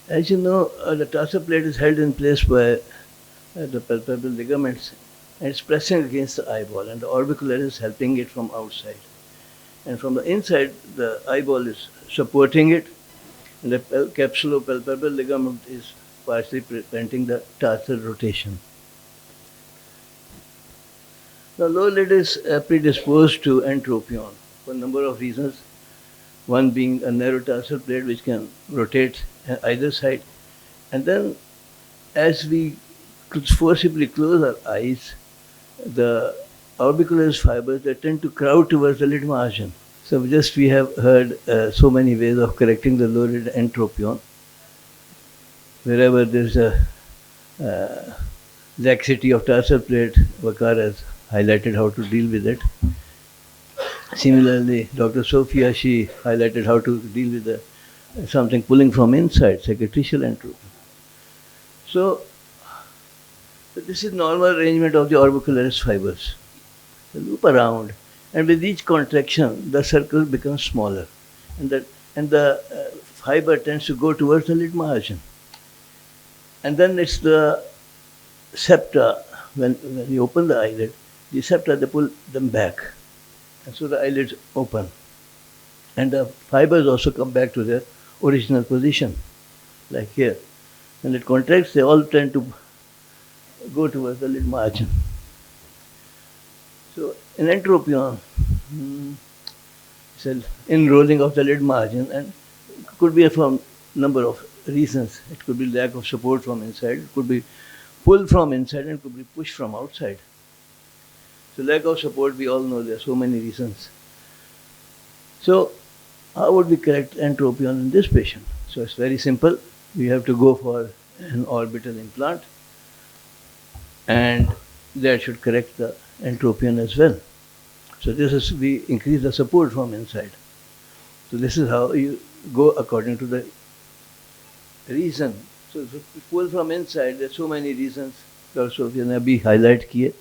As you know, the tarsal plate is held in place by the palpebral ligaments and it's pressing against the eyeball, and the orbicular is helping it from outside. And from the inside, the eyeball is supporting it, and the capsulopalpebral ligament is partially preventing the tarsal rotation. The lower lid is predisposed to entropion for a number of reasons. One being a narrow tarsal plate which can rotate either side. And then as we forcibly close our eyes, the orbicular fibers, they tend to crowd towards the lid margin. So we have heard so many ways of correcting the lower lid entropion. Wherever there's a laxity of tarsal plate, Vakar has highlighted how to deal with it. Similarly, Dr. Sophia, she highlighted how to deal with something pulling from inside, cicatricial entropy. So this is normal arrangement of the orbicularis fibers. They loop around, and with each contraction, the circle becomes smaller, and the fiber tends to go towards the lid margin. And then it's the septa. When you open the eyelid, the septa, they pull them back. And so the eyelids open. And the fibers also come back to their original position, like here. When it contracts, they all tend to go towards the lid margin. So in entropion, it's an enrolling of the lid margin, and it could be from number of reasons. It could be lack of support from inside, it could be pull from inside, and it could be push from outside. So lack of support, we all know there are so many reasons. So how would we correct entropion in this patient? So it's very simple. We have to go for an orbital implant, and that should correct the entropion as well. So we increase the support from inside. So this is how you go according to the reason. So if you pull from inside, there are so many reasons. Dr. Sophia ने अभी highlight किए.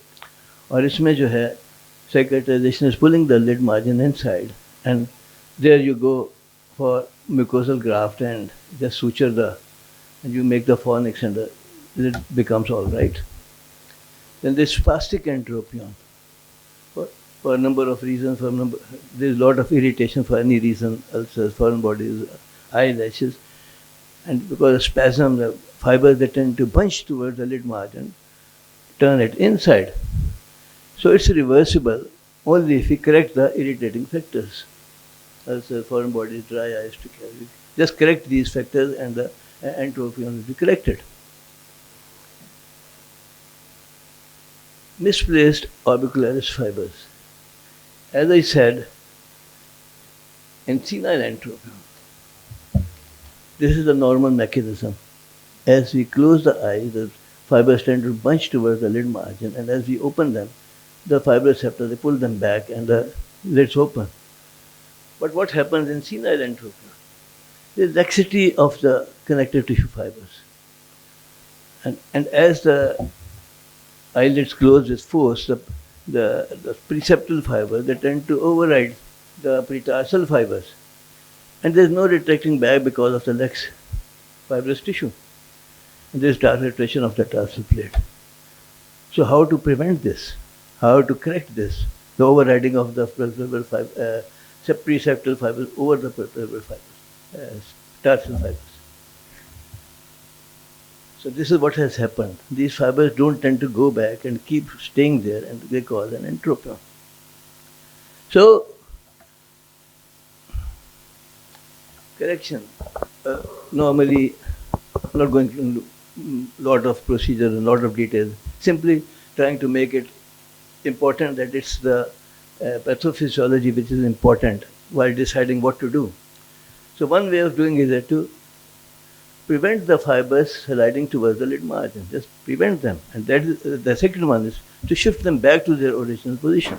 और इसमें जो है cicatrization is pulling the lid margin inside, and there you go for mucosal graft and just suture and you make the fornix, and the lid becomes all right. Then there's spastic entropion. For a number of reasons, there's a lot of irritation for any reason, ulcers, foreign bodies, eyelashes, and because of spasm, the fibers, they tend to bunch towards the lid margin, turn it inside. So it's reversible only if we correct the irritating factors. Also, foreign bodies, dry eyes, to carry. Just correct these factors and the entropion will be corrected. Misplaced orbicularis fibers. As I said, in senile entropion, this is the normal mechanism. As we close the eye, the fibers tend to bunch towards the lid margin, and as we open them, the fibrous septa, they pull them back and the lids open. But what happens in senile entropion? There is laxity of the connective tissue fibers. And as the eyelids close with force, the preseptal fibers, they tend to override the pretarsal fibers. And there is no retracting back because of the lax fibrous tissue. And there is tartration of the tarsal plate. So how to prevent this? How to correct this? The overriding of the preseptal fibers over the palpebral fibers, tarsal fibers. So this is what has happened. These fibers don't tend to go back and keep staying there, and they cause an entropion. So, correction. Normally, I'm not going into a lot of procedure and a lot of details. Simply trying to make it important that it's the pathophysiology which is important while deciding what to do. So one way of doing it is to prevent the fibers sliding towards the lid margin. Just prevent them. And that is, the second one is to shift them back to their original position.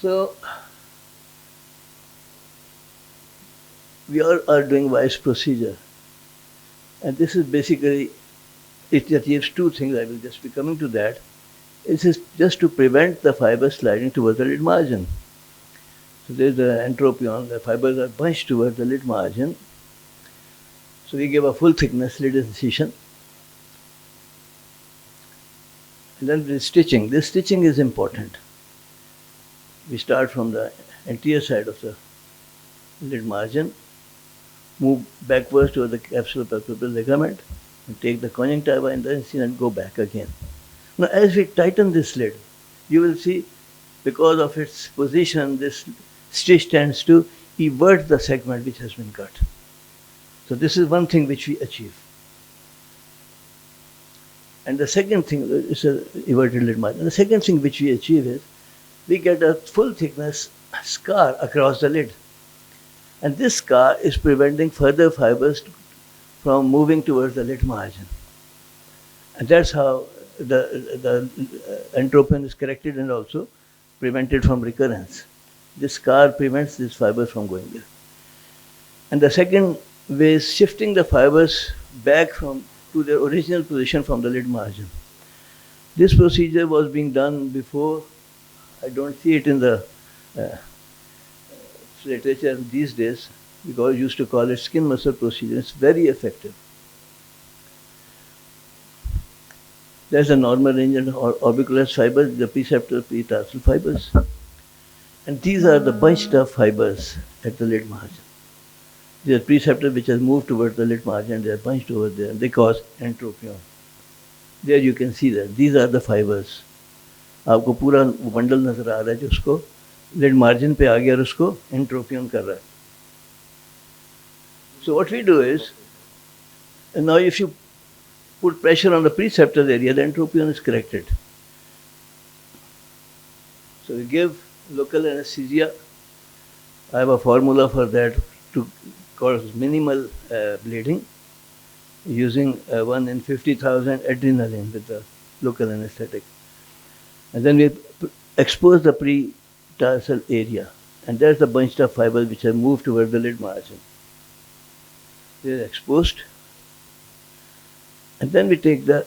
So we are doing wise procedure. And this is basically, it achieves two things. I will just be coming to that. It is just to prevent the fibers sliding towards the lid margin. So there is the entropion, the fibers are bunched towards the lid margin. So we give a full thickness lid incision. And then the stitching. This stitching is important. We start from the anterior side of the lid margin, move backwards toward the capsulopalpebral ligament, and take the conjunctiva and the incision and go back again. Now as we tighten this lid, you will see because of its position, this stitch tends to evert the segment which has been cut. So this is one thing which we achieve. And the second thing is a everted lid margin. The second thing which we achieve is we get a full thickness scar across the lid. And this scar is preventing further fibers from moving towards the lid margin. And that's how the entropion is corrected and also prevented from recurrence. This scar prevents these fibers from going there. And the second way is shifting the fibers back to their original position from the lid margin. This procedure was being done before. I don't see it in the literature these days because we used to call it skin muscle procedure. It's very effective. There's a normal range of orbicularis fibers, the preceptor pretarsal fibers. And these are the bunched up fibers at the lid margin. They are preceptors which has moved towards the lid margin, they are bunched over there, and they cause entropion. There you can see that. These are the fibers. आपको पूरा bundle नजर आ रहा है जो उसको lid margin पे आ गया और उसको entropion कर रहा है. So what we do is, and now if you put pressure on the preceptor area, the entropion is corrected. So we give local anesthesia. I have a formula for that to cause minimal bleeding using 1 in 50,000 adrenaline with the local anesthetic. And then we expose the pretarsal area. And there's the bunched up fibers which have moved towards the lid margin. They're exposed. And then we take the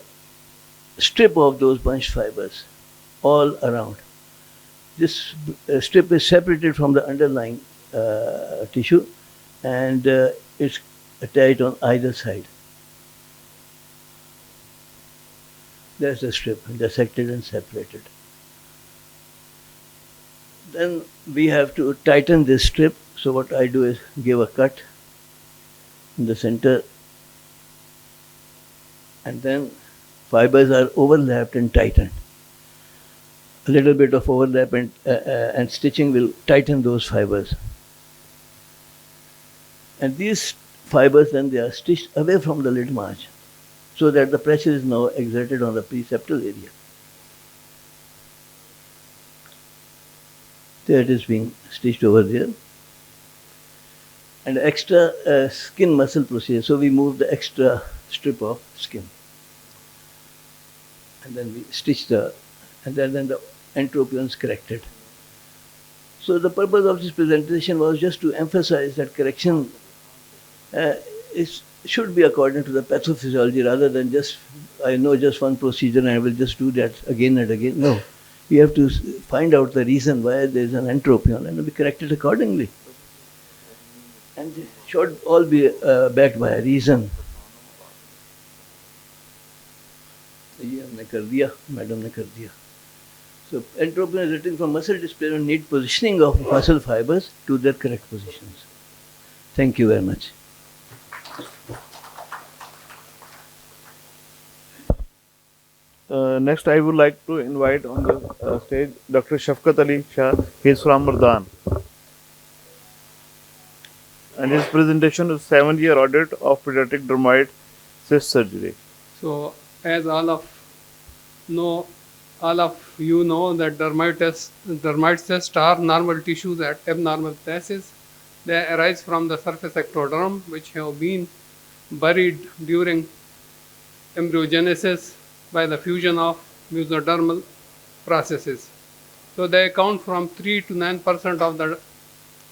strip of those bunched fibers all around. This strip is separated from the underlying tissue and it's attached on either side. There's the strip, dissected and separated. Then we have to tighten this strip. So what I do is give a cut in the center and then fibers are overlapped and tightened. A little bit of overlap and stitching will tighten those fibers. And these fibers then they are stitched away from the lid margin so that the pressure is now exerted on the preceptal area. There it is being stitched over there. And extra skin muscle procedure. So we move the extra strip of skin. And then we stitch and then the entropion is corrected. So the purpose of this presentation was just to emphasize that correction should be according to the pathophysiology rather than just, I know just one procedure and I will just do that again and again. No. We have to find out the reason why there is an entropion and we correct it accordingly. And it should all be backed by a reason. So entropion is written from muscle displacement need positioning of muscle fibers to their correct positions. Thank you very much. Next, I would like to invite on the stage Dr. Shafqat Ali Shah. He is from Mardan. And his presentation is 7-year audit of pediatric dermoid cyst surgery. So, as all of you know that dermoid cysts are normal tissues at abnormal places. They arise from the surface ectoderm, which have been buried during embryogenesis by the fusion of mesodermal processes. So they account from 3 to 9% of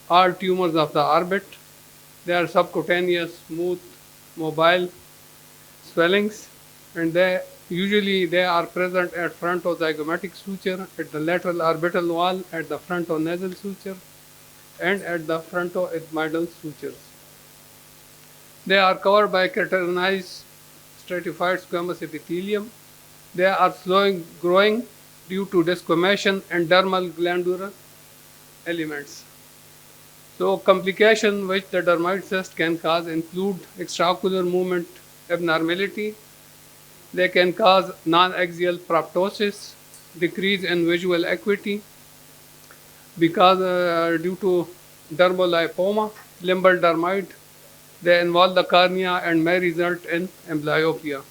all tumors of the orbit. They are subcutaneous, smooth, mobile swellings, and they are present at frontozygomatic suture, at the lateral orbital wall, at the frontonasal suture, and at the frontoethmoidal sutures. They are covered by keratinized stratified squamous epithelium. They are slowly growing due to desquamation and dermal glandular elements. So complications which the dermoid cyst can cause include extraocular movement abnormality. They can cause non-axial proptosis, decrease in visual acuity because due to dermolipoma, limbal dermoid. They involve the cornea and may result in amblyopia.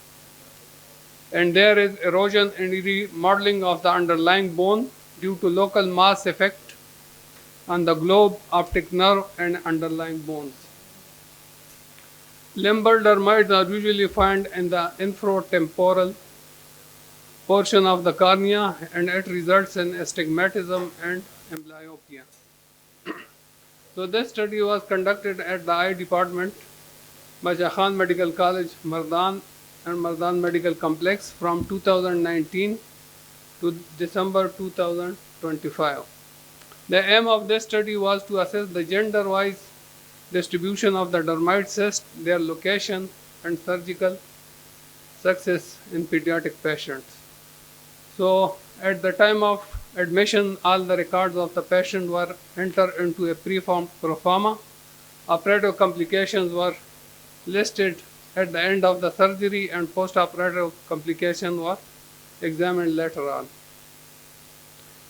And there is erosion and remodeling of the underlying bone due to local mass effect on the globe, optic nerve, and underlying bones. Limbal dermoids are usually found in the infratemporal portion of the cornea, and it results in astigmatism and amblyopia. So this study was conducted at the eye department by Khan Medical College, Mardan and Mardan Medical Complex from 2019 to December 2025. The aim of this study was to assess the gender-wise distribution of the dermoid cyst, their location, and surgical success in pediatric patients. So at the time of admission, all the records of the patient were entered into a pro forma. Operative complications were listed at the end of the surgery, and post-operative complications were examined later on.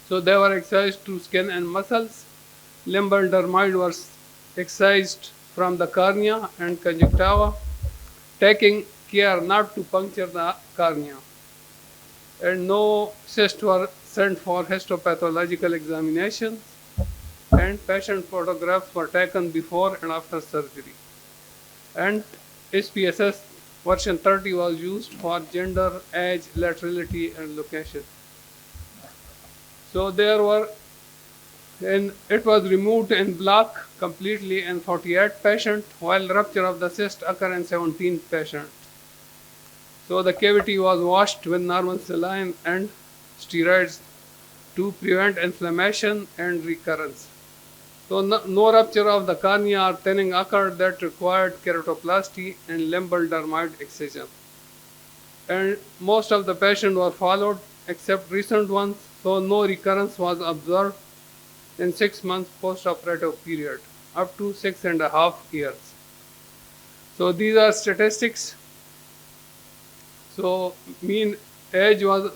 So they were excised to skin and muscles. Limbal dermoid was excised from the cornea and conjunctiva, taking care not to puncture the cornea. And no cysts were sent for histopathological examination, and patient photographs were taken before and after surgery. And SPSS version 30 was used for gender, age, laterality, and location. So it was removed in block completely in 48 patients, while rupture of the cyst occurred in 17 patients. So the cavity was washed with normal saline and steroids to prevent inflammation and recurrence. So no rupture of the cornea or thinning occurred that required keratoplasty and limbal dermoid excision. And most of the patients were followed except recent ones, so no recurrence was observed in 6 months post-operative period, up to 6.5 years. So these are statistics. So mean age of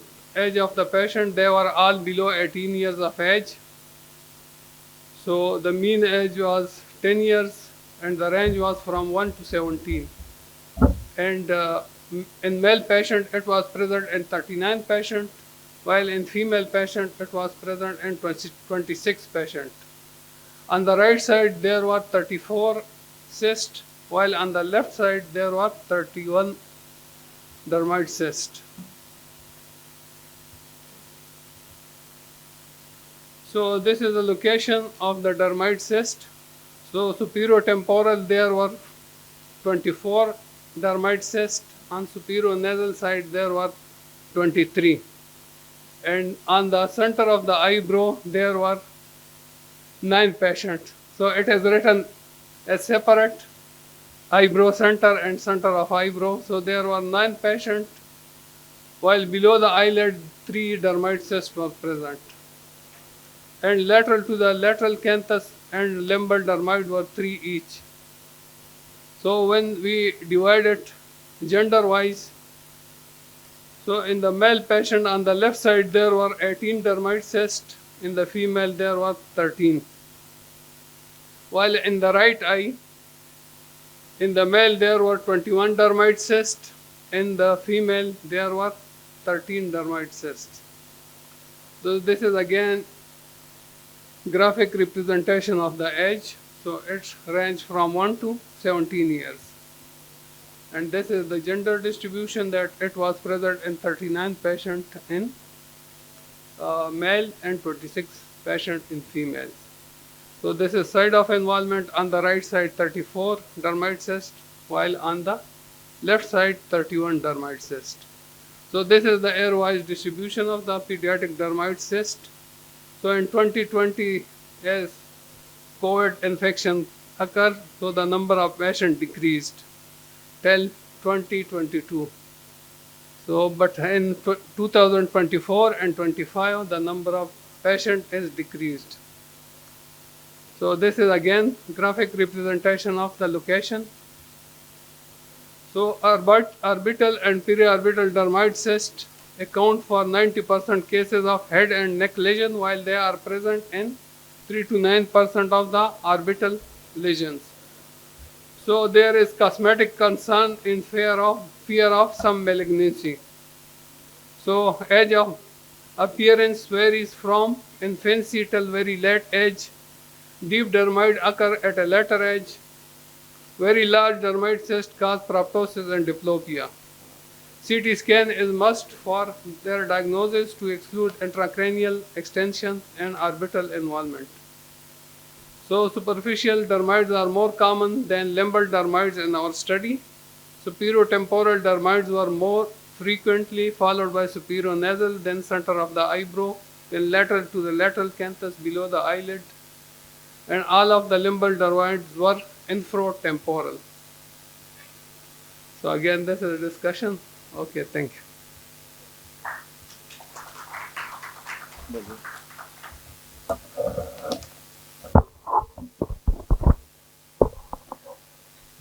the patient, they were all below 18 years of age. So the mean age was 10 years and the range was from 1 to 17. And in male patient, it was present in 39 patients, while in female patient, it was present in 26 patients. On the right side, there were 34 cysts, while on the left side, there were 31 dermoid cysts. So this is the location of the dermoid cyst. So superior temporal, there were 24 dermoid cysts. On superior nasal side, there were 23. And on the center of the eyebrow, there were 9 patients. So it is written as separate eyebrow center and center of eyebrow. So there were 9 patients, while below the eyelid, 3 dermoid cysts were present. And lateral to the lateral canthus and limbal dermoid were 3 each. So when we divide it gender-wise, So in the male patient on the left side, there were 18 dermite cysts. In the female, there were 13. While in the right eye, in the male, there were 21 dermite cysts. In the female, there were 13 dermite cysts. So this is again graphic representation of the age. So it's range from 1 to 17 years. And this is the gender distribution, that it was present in 39 patients in male and 26 patients in females. So this is side of involvement. On the right side 34 dermite cysts, while on the left side 31 dermite cysts. So this is the area-wise distribution of the pediatric dermite cyst. So in 2020, as COVID infection occurred, so the number of patients decreased till 2022. So, but in 2024 and 25, the number of patients is decreased. So this is again graphic representation of the location. So orbital and periorbital dermite cysts account for 90% cases of head and neck lesion, while they are present in 3 to 9% of the orbital lesions. So there is cosmetic concern in fear of some malignancy. So age of appearance varies from infancy till very late age. Deep dermite occur at a later age. Very large dermite cysts cause proptosis and diplopia. CT scan is must for their diagnosis to exclude intracranial extension and orbital involvement. So superficial dermites are more common than limbal dermites in our study. Superiotemporal dermites were more frequently, followed by superionasal, then center of the eyebrow, then lateral to the lateral canthus below the eyelid, and all of the limbal dermites were infratemporal. So again, this is a discussion. Okay, thank you.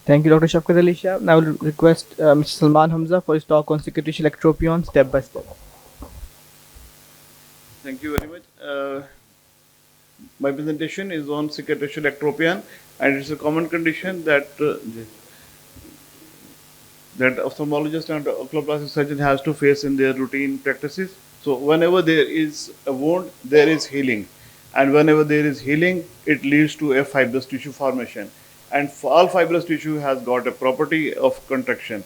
Thank you, Dr. Shafqat Ali Shah. Now I will request Mr. Salman Hamza for his talk on cicatricial ectropion step by step. Thank you very much. My presentation is on cicatricial ectropion, and it's a common condition that that ophthalmologist and oculoplastic surgeon has to face in their routine practices. So whenever there is a wound, there is healing, and whenever there is healing, it leads to a fibrous tissue formation. And all fibrous tissue has got a property of contraction.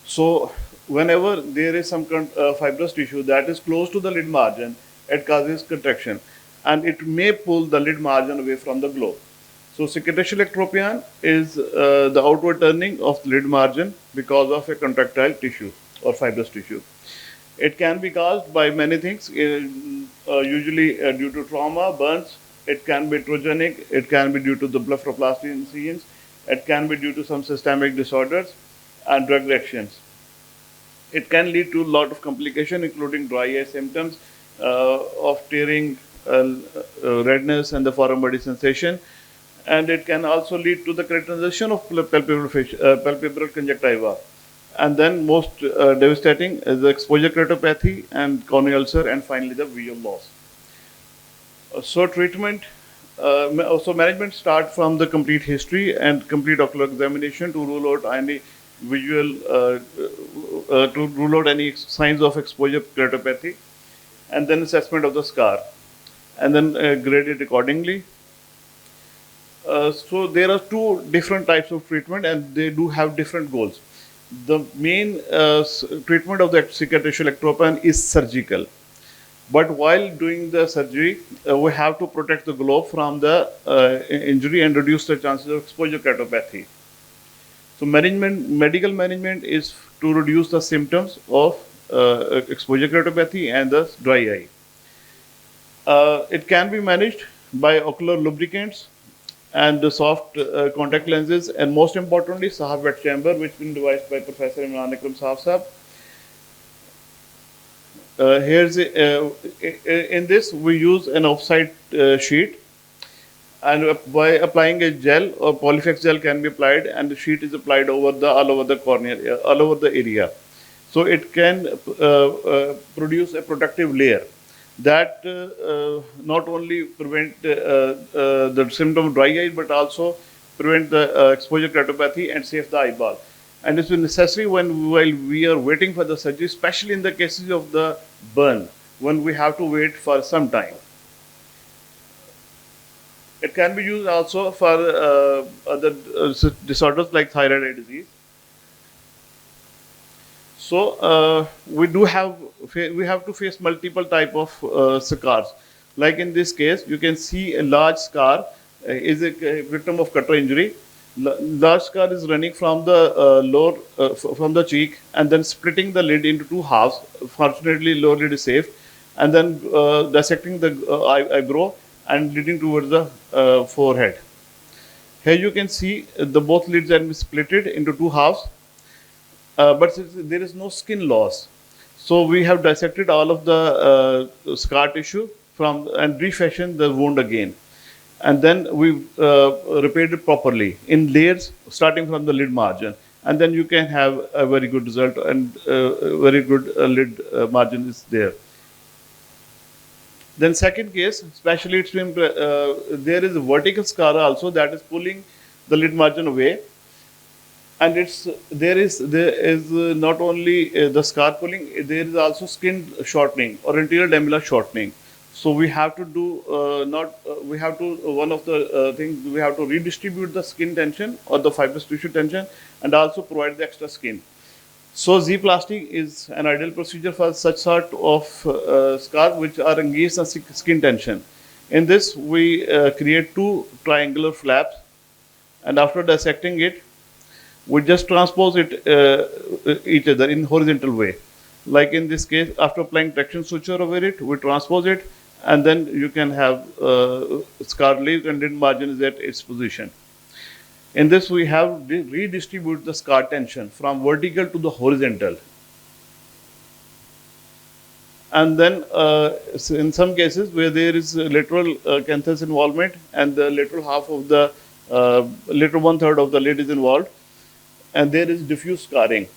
So whenever there is some fibrous tissue that is close to the lid margin, it causes contraction, and it may pull the lid margin away from the globe. So cicatricial ectropion is the outward turning of the lid margin because of a contractile tissue or fibrous tissue. It can be caused by many things, usually due to trauma, burns. It can be iatrogenic, it can be due to the blepharoplasty incisions, it can be due to some systemic disorders and drug reactions. It can lead to a lot of complications, including dry eye symptoms of tearing, redness, and the foreign body sensation. And it can also lead to the keratinization of palpebral conjunctiva. And then most devastating is the exposure keratopathy and corneal ulcer, and finally the visual loss. So treatment, so management start from the complete history and complete ocular examination to rule out any visual, to rule out any signs of exposure keratopathy, and then assessment of the scar, and then grade it accordingly. So there are two different types of treatment, and they do have different goals. The main treatment of the cicatricial ectropion is surgical. But while doing the surgery, we have to protect the globe from the injury and reduce the chances of exposure keratopathy. So medical management is to reduce the symptoms of exposure keratopathy and the dry eye. It can be managed by ocular lubricants and the soft contact lenses, and most importantly, Sahab wet chamber, which has been devised by Professor Imran Akram Sahab. In this we use an offside sheet, and by applying a gel or polyflex gel can be applied, and the sheet is applied over all over the cornea, all over the area. So it can produce a protective layer that not only prevent the symptom of dry eye, but also prevent the exposure keratopathy and save the eyeball. And it's necessary while we are waiting for the surgery, especially in the cases of the burn, when we have to wait for some time. It can be used also for other disorders like thyroid eye disease. So we have to face multiple type of scars. Like in this case, you can see a large scar is a victim of cutter injury. Large scar is running from the from the cheek and then splitting the lid into two halves. Fortunately, lower lid is safe, and then dissecting the eyebrow and leading towards the forehead. Here you can see the both lids are splitted into two halves. But there is no skin loss. So we have dissected all of the scar tissue and refashioned the wound again. And then we repaired it properly in layers starting from the lid margin. And then you can have a very good result, and very good lid margin is there. Then second case, especially it's been, there is a vertical scar also that is pulling the lid margin away. And there is not only the scar pulling, there is also skin shortening or anterior lamella shortening. So we have to do one of the things, we have to redistribute the skin tension or the fibrous tissue tension and also provide the extra skin. So Z-plasty is an ideal procedure for such sort of scars which are engaged in skin tension. In this, we create two triangular flaps, and after dissecting it, we just transpose it each other in horizontal way. Like in this case, after applying traction suture over it, we transpose it, and then you can have scar leaves and lid margin is at its position. In this, we have redistribute the scar tension from vertical to the horizontal. And then in some cases where there is lateral canthus involvement and the lateral half of the lateral 1/3 of the lid is involved, and there is diffuse scarring.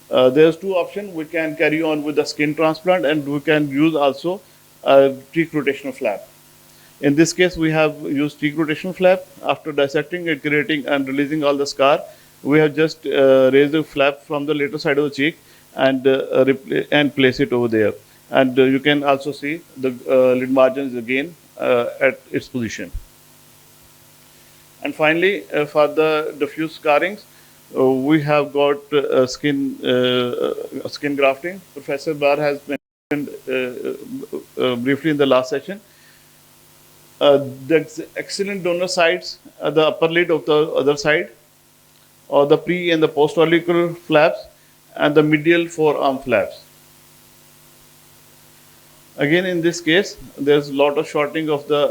There's two options. We can carry on with the skin transplant, and we can use also a cheek rotational flap. In this case, we have used cheek rotational flap. After dissecting and creating and releasing all the scar, we have just raised the flap from the lateral side of the cheek and place it over there. And you can also see the lid margins again at its position. And finally, for the diffuse scarrings, we have got skin grafting. Professor Barr has mentioned briefly in the last session. The excellent donor sites, the upper lid of the other side, or the pre and the post auricular flaps, and the medial forearm flaps. Again, in this case, there's a lot of shortening of the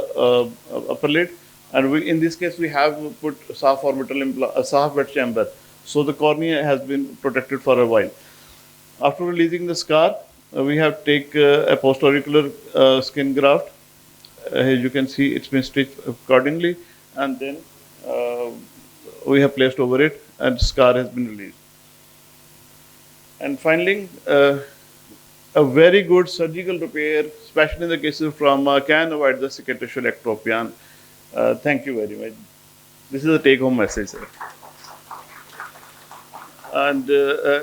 upper lid, and in this case, we have put soft orbital soft bed chamber. So the cornea has been protected for a while. After releasing the scar, we have take a post-auricular skin graft. As you can see, it's been stitched accordingly, and then we have placed over it, and scar has been released. And finally, a very good surgical repair, especially in the cases of trauma, can avoid the cicatricial ectropion. Thank you very much. This is a take-home message, sir. And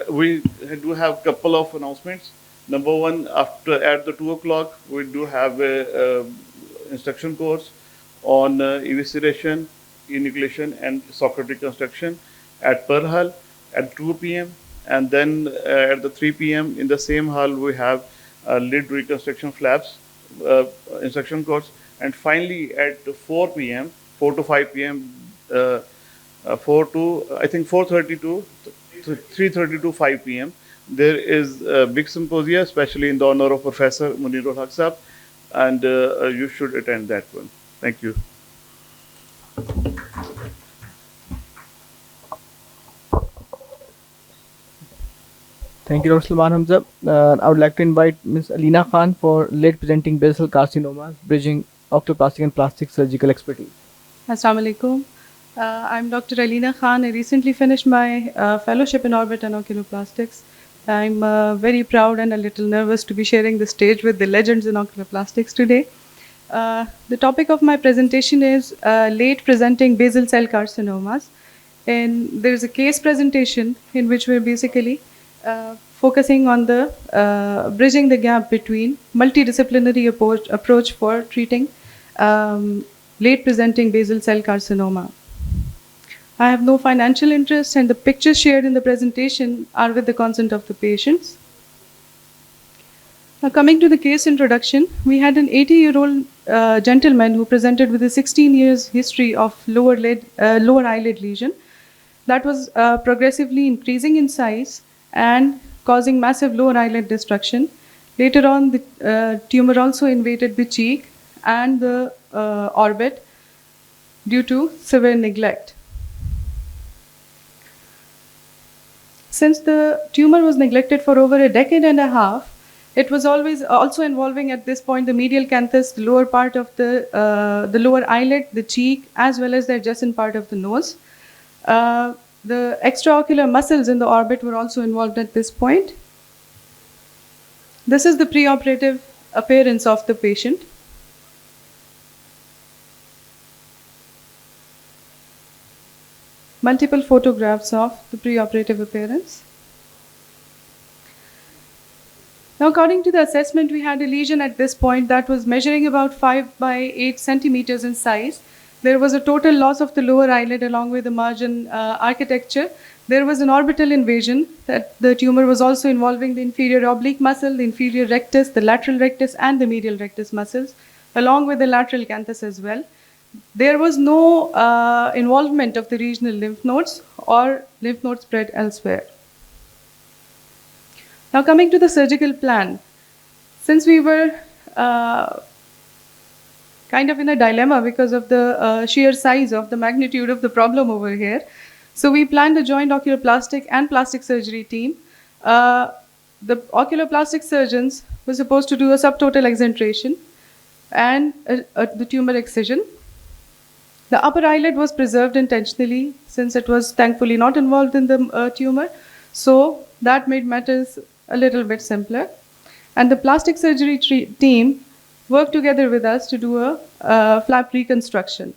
we do have a couple of announcements. Number one, at the 2 o'clock, we do have a instruction course on evisceration, enucleation, and socket reconstruction at Per Hall at 2 p.m. And then at the 3 p.m. in the same hall, we have lid reconstruction flaps instruction course. And finally, at 4 p.m., 4 to 5 p.m., 4:30 to 3:30 to 5 p.m. There is a big symposia, especially in the honor of Professor Munirul Haq Sahab, and you should attend that one. Thank you. Thank you, Dr. Salman Hamza. I would like to invite Ms. Alina Khan for late presenting basal carcinomas, bridging octoplastic and plastic surgical expertise. Assalamu alaikum. I'm Dr. Alina Khan. I recently finished my fellowship in orbit and oculoplastics I'm very proud and a little nervous to be sharing the stage with the legends in oculoplastics today. The topic of my presentation is late presenting basal cell carcinomas. And there's a case presentation in which we're basically focusing on the bridging the gap between multidisciplinary approach for treating late presenting basal cell carcinoma. I have no financial interest, and the pictures shared in the presentation are with the consent of the patients. Now, coming to the case introduction, we had an 80-year-old gentleman who presented with a 16 years history of lower eyelid lesion that was progressively increasing in size and causing massive lower eyelid destruction. Later on, the tumor also invaded the cheek and the orbit due to severe neglect. Since the tumor was neglected for over a decade and a half, it was always also involving at this point the medial canthus, the lower part of the lower eyelid, the cheek, as well as the adjacent part of the nose. The extraocular muscles in the orbit were also involved at this point. This is the preoperative appearance of the patient. Multiple photographs of the preoperative appearance. Now, according to the assessment, we had a lesion at this point that was measuring about 5 by 8 centimeters in size. There was a total loss of the lower eyelid along with the margin architecture. There was an orbital invasion that the tumor was also involving the inferior oblique muscle, the inferior rectus, the lateral rectus, and the medial rectus muscles, along with the lateral canthus as well. There was no involvement of the regional lymph nodes or lymph node spread elsewhere. Now, coming to the surgical plan, since we were kind of in a dilemma because of the sheer size of the magnitude of the problem over here, so we planned a joint oculoplastic and plastic surgery team. The oculoplastic surgeons were supposed to do a subtotal exentration and the tumor excision. The upper eyelid was preserved intentionally since it was thankfully not involved in the tumor, so that made matters a little bit simpler. And the plastic surgery team worked together with us to do a flap reconstruction.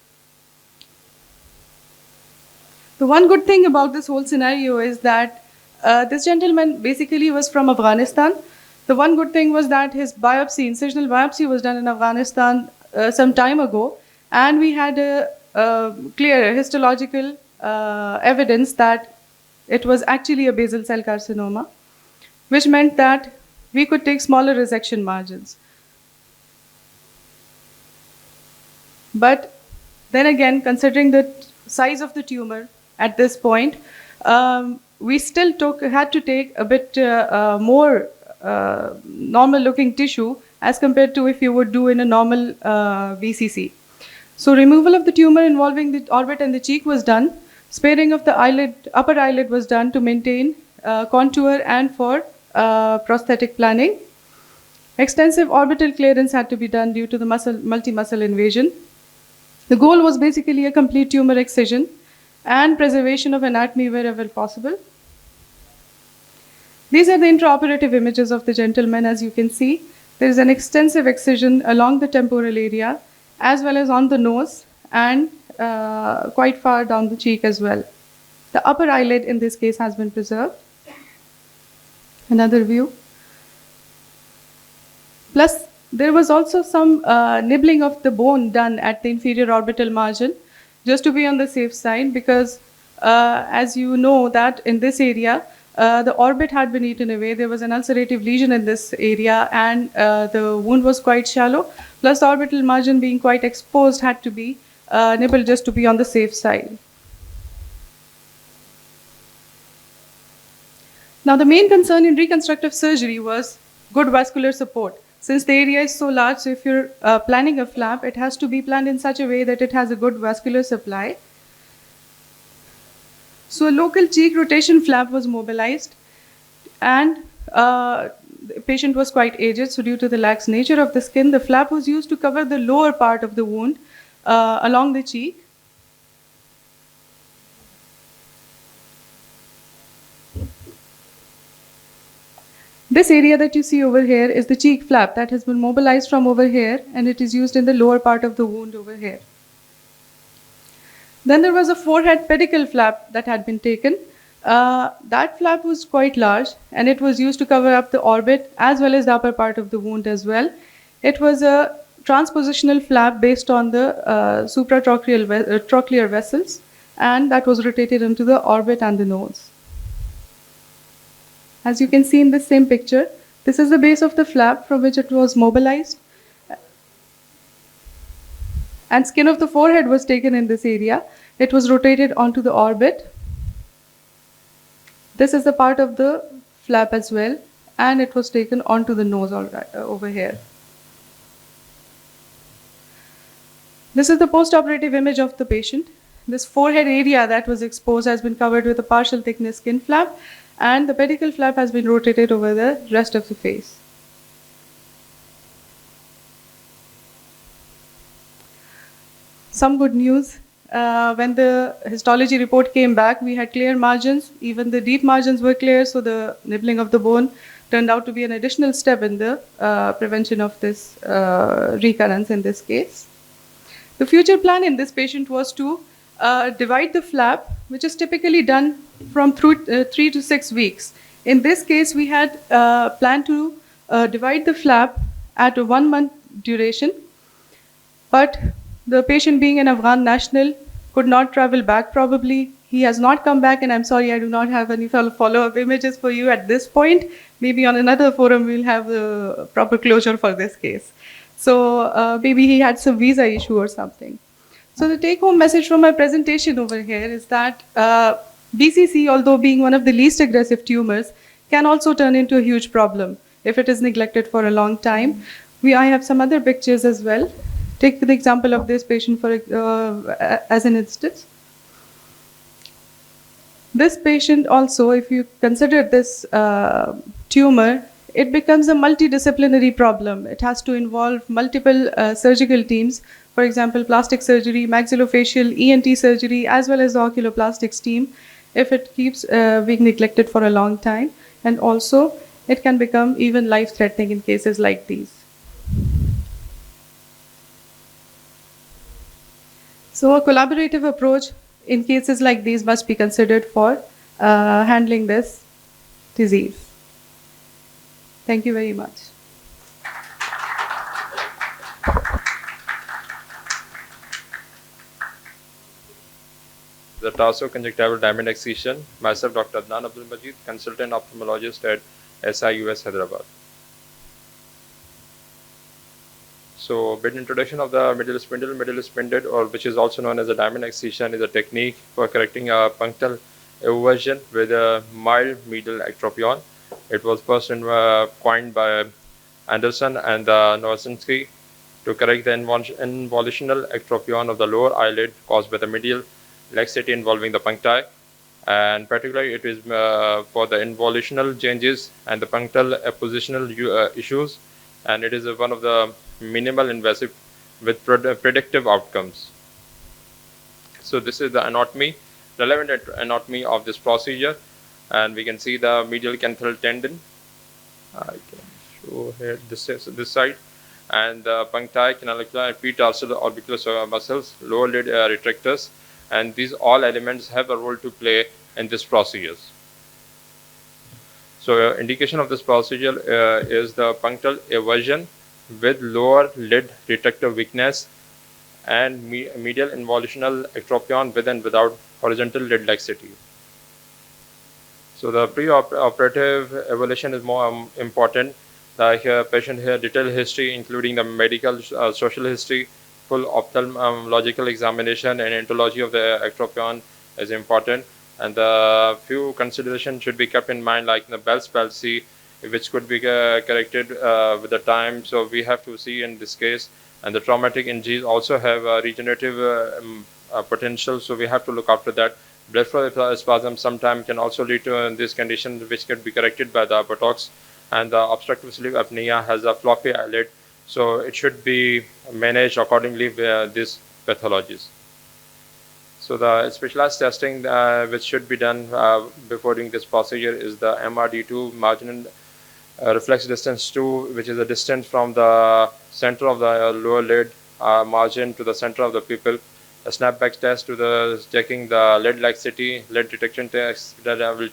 The one good thing about this whole scenario is that this gentleman basically was from Afghanistan. The one good thing was that his biopsy, incisional biopsy, was done in Afghanistan some time ago, and we had a clear histological evidence that it was actually a basal cell carcinoma, which meant that we could take smaller resection margins. But then again, considering the size of the tumor at this point, we still had to take a bit more normal looking tissue as compared to if you would do in a normal BCC. So removal of the tumor involving the orbit and the cheek was done. Sparing of the upper eyelid was done to maintain contour and for prosthetic planning. Extensive orbital clearance had to be done due to the multi-muscle invasion. The goal was basically a complete tumor excision and preservation of anatomy wherever possible. These are the intraoperative images of the gentleman. As you can see, there is an extensive excision along the temporal area as well as on the nose and quite far down the cheek as well. The upper eyelid in this case has been preserved. Another view. Plus, there was also some nibbling of the bone done at the inferior orbital margin, just to be on the safe side, because as you know that in this area, the orbit had been eaten away. There was an ulcerative lesion in this area and the wound was quite shallow. Plus the orbital margin being quite exposed had to be nibbled just to be on the safe side. Now the main concern in reconstructive surgery was good vascular support. Since the area is so large, so if you're planning a flap, it has to be planned in such a way that it has a good vascular supply. So a local cheek rotation flap was mobilized, and the patient was quite aged, so due to the lax nature of the skin, the flap was used to cover the lower part of the wound along the cheek. This area that you see over here is the cheek flap that has been mobilized from over here, and it is used in the lower part of the wound over here. Then there was a forehead pedicle flap that had been taken. That flap was quite large, and it was used to cover up the orbit as well as the upper part of the wound as well. It was a transpositional flap based on the supratrochlear vessels, and that was rotated into the orbit and the nose. As you can see in this same picture, this is the base of the flap from which it was mobilized. And skin of the forehead was taken in this area. It was rotated onto the orbit. This is the part of the flap as well, and it was taken onto the nose over here. This is the post-operative image of the patient. This forehead area that was exposed has been covered with a partial thickness skin flap, and the pedicle flap has been rotated over the rest of the face. Some good news. When the histology report came back, we had clear margins. Even the deep margins were clear, so the nibbling of the bone turned out to be an additional step in the prevention of this recurrence in this case. The future plan in this patient was to divide the flap, which is typically done from 3 to 6 weeks. In this case, we had planned to divide the flap at a 1 month duration, but the patient, being an Afghan national, could not travel back probably. He has not come back, and I'm sorry I do not have any follow-up images for you at this point. Maybe on another forum we'll have the proper closure for this case. So maybe he had some visa issue or something. So the take-home message from my presentation over here is that BCC, although being one of the least aggressive tumors, can also turn into a huge problem if it is neglected for a long time. I have some other pictures as well. Take the example of this patient as an instance. This patient also, if you consider this tumor, it becomes a multidisciplinary problem. It has to involve multiple surgical teams, for example, plastic surgery, maxillofacial, ENT surgery, as well as the oculoplastics team, if it keeps being neglected for a long time. And also, it can become even life-threatening in cases like these. So a collaborative approach in cases like these must be considered for handling this disease. Thank you very much. The tarsoconjunctival diamond excision. Myself, Dr. Adnan Abdul Majid, consultant ophthalmologist at SIUS Hyderabad. So, bit introduction of the middle spindle, or which is also known as a diamond excision, is a technique for correcting a punctal eversion with a mild medial ectropion. It was first coined by Anderson and Nowosinsky to correct the involutional ectropion of the lower eyelid caused by the medial laxity involving the puncti, and particularly it is for the involutional changes and the punctal appositional issues, and it is one of the minimal invasive with predictive outcomes. So this is the relevant anatomy of this procedure, and we can see the medial canthal tendon. I can show here this side, and the puncti, canalicula, and pre-tarsal orbicular muscles, lower lid retractors, and these all elements have a role to play in this procedure. So indication of this procedure is the punctal eversion with lower lid retractor weakness and medial involutional ectropion with and without horizontal lid laxity. So the pre-operative evaluation is more important. The patient here detailed history, including the medical, social history, full ophthalmological examination, and entology of the ectropion is important. And the few considerations should be kept in mind, like the Bell's palsy, which could be corrected with the time. So we have to see in this case, and the traumatic injuries also have regenerative potential. So we have to look after that. Blood flow spasm sometimes can also lead to this condition, which can be corrected by the Botox. And the obstructive sleep apnea has a floppy eyelid, so it should be managed accordingly with these pathologies. So the specialized testing which should be done before doing this procedure is the MRD2 marginal reflex distance 2, which is the distance from the center of the lower lid margin to the center of the pupil. A snapback test to the checking the lid laxity, lid detection test that will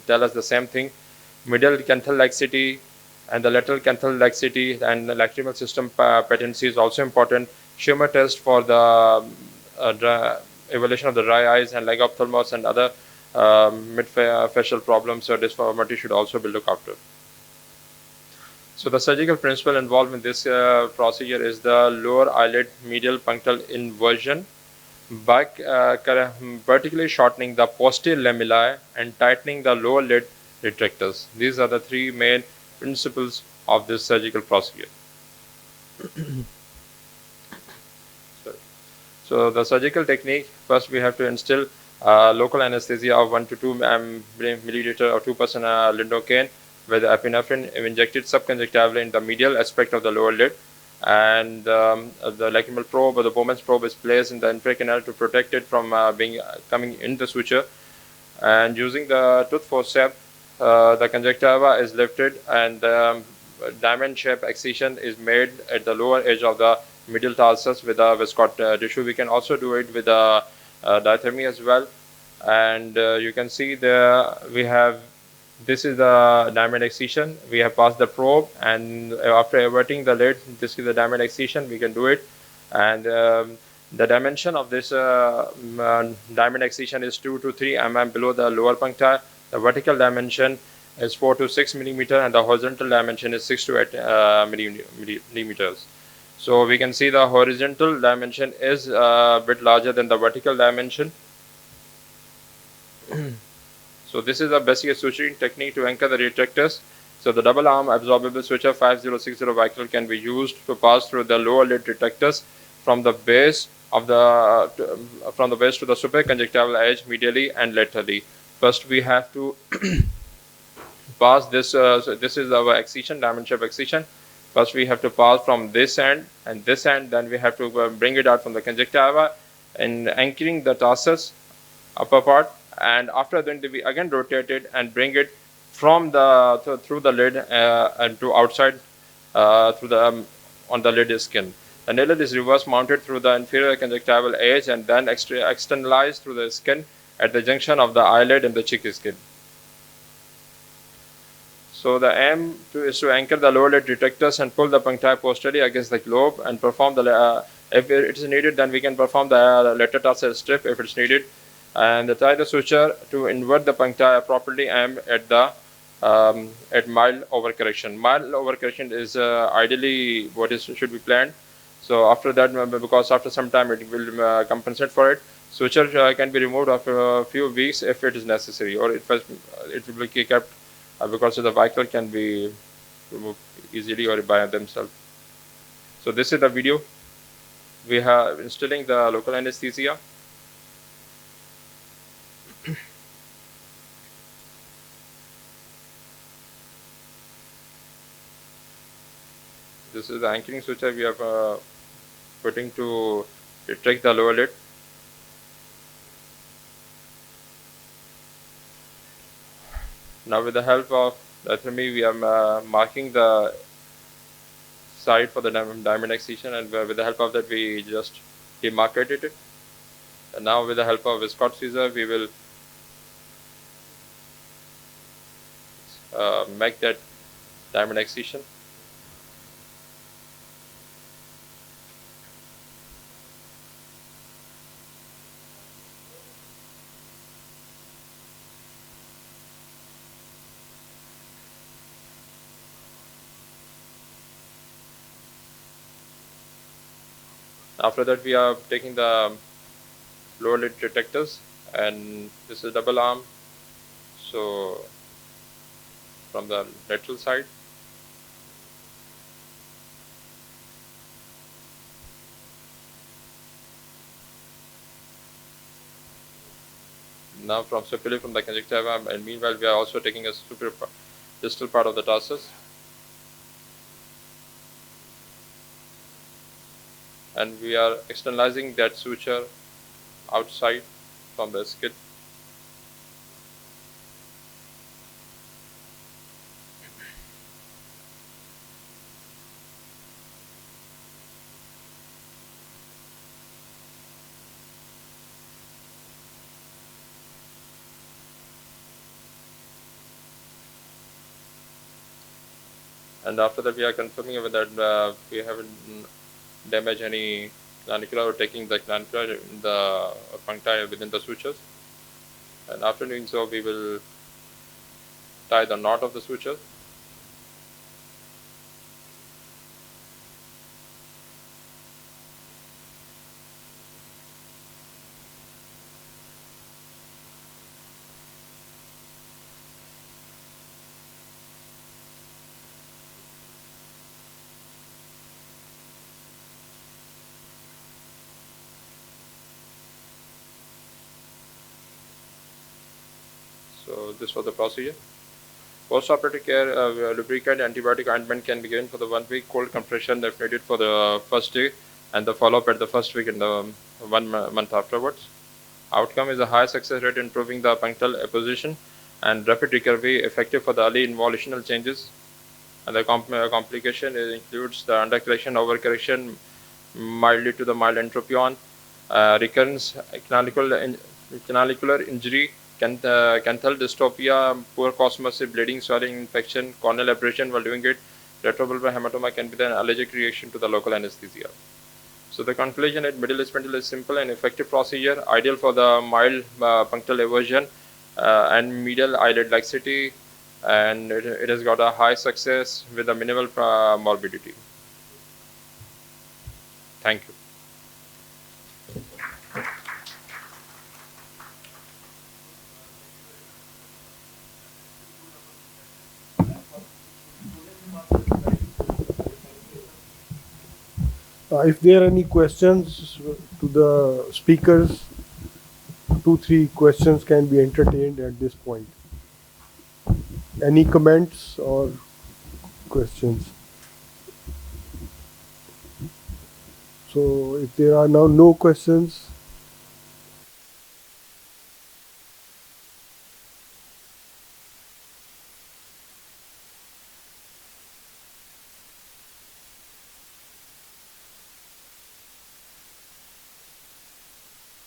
tell us the same thing. Medial canthal laxity and the lateral canthal laxity and the lacrimal system patency is also important. Shimmer test for the evaluation of the dry eyes and leg ophthalmos and other mid-facial problems or disformity should also be looked after. So the surgical principle involved in this procedure is the lower eyelid medial punctal inversion by vertically shortening the posterior lamella and tightening the lower lid retractors. These are the three main principles of this surgical procedure. So the surgical technique, first we have to instill local anesthesia of 1 to 2 milliliter or 2% lidocaine with epinephrine injected subconjunctivally in the medial aspect of the lower lid, and the lacrimal probe or the Bowman's probe is placed in the inferior canal to protect it from coming in the suture. And using the tooth forceps, the conjunctiva is lifted and diamond shape excision is made at the lower edge of the medial tarsus with a viscot tissue. We can also do it with a diathermy as well. And you can see there we have, this is the diamond excision. We have passed the probe, and after averting the lid, this is the diamond excision. We can do it, and the dimension of this diamond excision is 2 to 3 mm below the lower puncta. The vertical dimension is 4 to 6 millimeter, and the horizontal dimension is 6 to 8 millimeters. So we can see the horizontal dimension is a bit larger than the vertical dimension. So this is a basic suturing technique to anchor the retractors. So the double arm absorbable suture 5060 Vicryl can be used to pass through the lower lid retractors from the base of the to the supraconjunctival edge medially and laterally. First we have to pass this. So this is our excision, diamond shape excision. First we have to pass from this end and this end. Then we have to bring it out from the conjunctiva and anchoring the tarsus upper part. And after that we again rotate it and bring it from the through the lid and to outside through the on the lid skin. The nail is reverse mounted through the inferior conjunctival edge and then externalized through the skin at the junction of the eyelid and the cheek skin. So the aim is to anchor the lower lid retractors and pull the puncti posteriorly against the globe and perform the if it is needed, then we can perform the lateral tarsal strip if it's needed, and tie the suture to invert the puncti appropriately aimed at the at mild overcorrection. Mild overcorrection is ideally what should be planned. So after that, because after some time it will compensate for it, suture can be removed after a few weeks if it is necessary, or it will be kept because the Vicryl can be removed easily or by themselves. So this is the video. We have instilling the local anesthesia. This is the anchoring suture we have putting to retract the lower lid. Now with the help of diathermy, we are marking the side for the diamond excision, and with the help of that we just demarcated it. And now with the help of viscot scissor, we will make that diamond excision. After that, we are taking the lower lid retractors, and this is double arm. So from the lateral side, now from superior from the conjunctiva, and meanwhile we are also taking a superior distal part of the tarsus. And we are externalizing that suture outside from the skin. And after that, we are confirming whether we haven't damaged any canalicula or taking the canalicula, the puncti within the sutures. And after doing so, we will tie the knot of the suture. So this was the procedure. Post-operative care, lubricant antibiotic ointment can be given for the 1 week, cold compression if needed for the first day, and the follow-up at the first week and the 1 month afterwards. Outcome is a high success rate in improving the punctal apposition and rapid recovery, effective for the early involutional changes. And the complication includes the undercorrection, overcorrection, mildly to the mild entropion, recurrence, canalicular injury, canthal dystopia, poor cosmosis, bleeding, swelling, infection, corneal abrasion while doing it. Retrobulbar hematoma can be the allergic reaction to the local anesthesia. So the conclusion at middle spindle is simple and effective procedure, ideal for the mild punctal eversion and medial eyelid laxity, and it has got a high success with a minimal morbidity. Thank you. If there are any questions to the speakers, 2-3 questions can be entertained at this point. Any comments or questions? So if there are now no questions,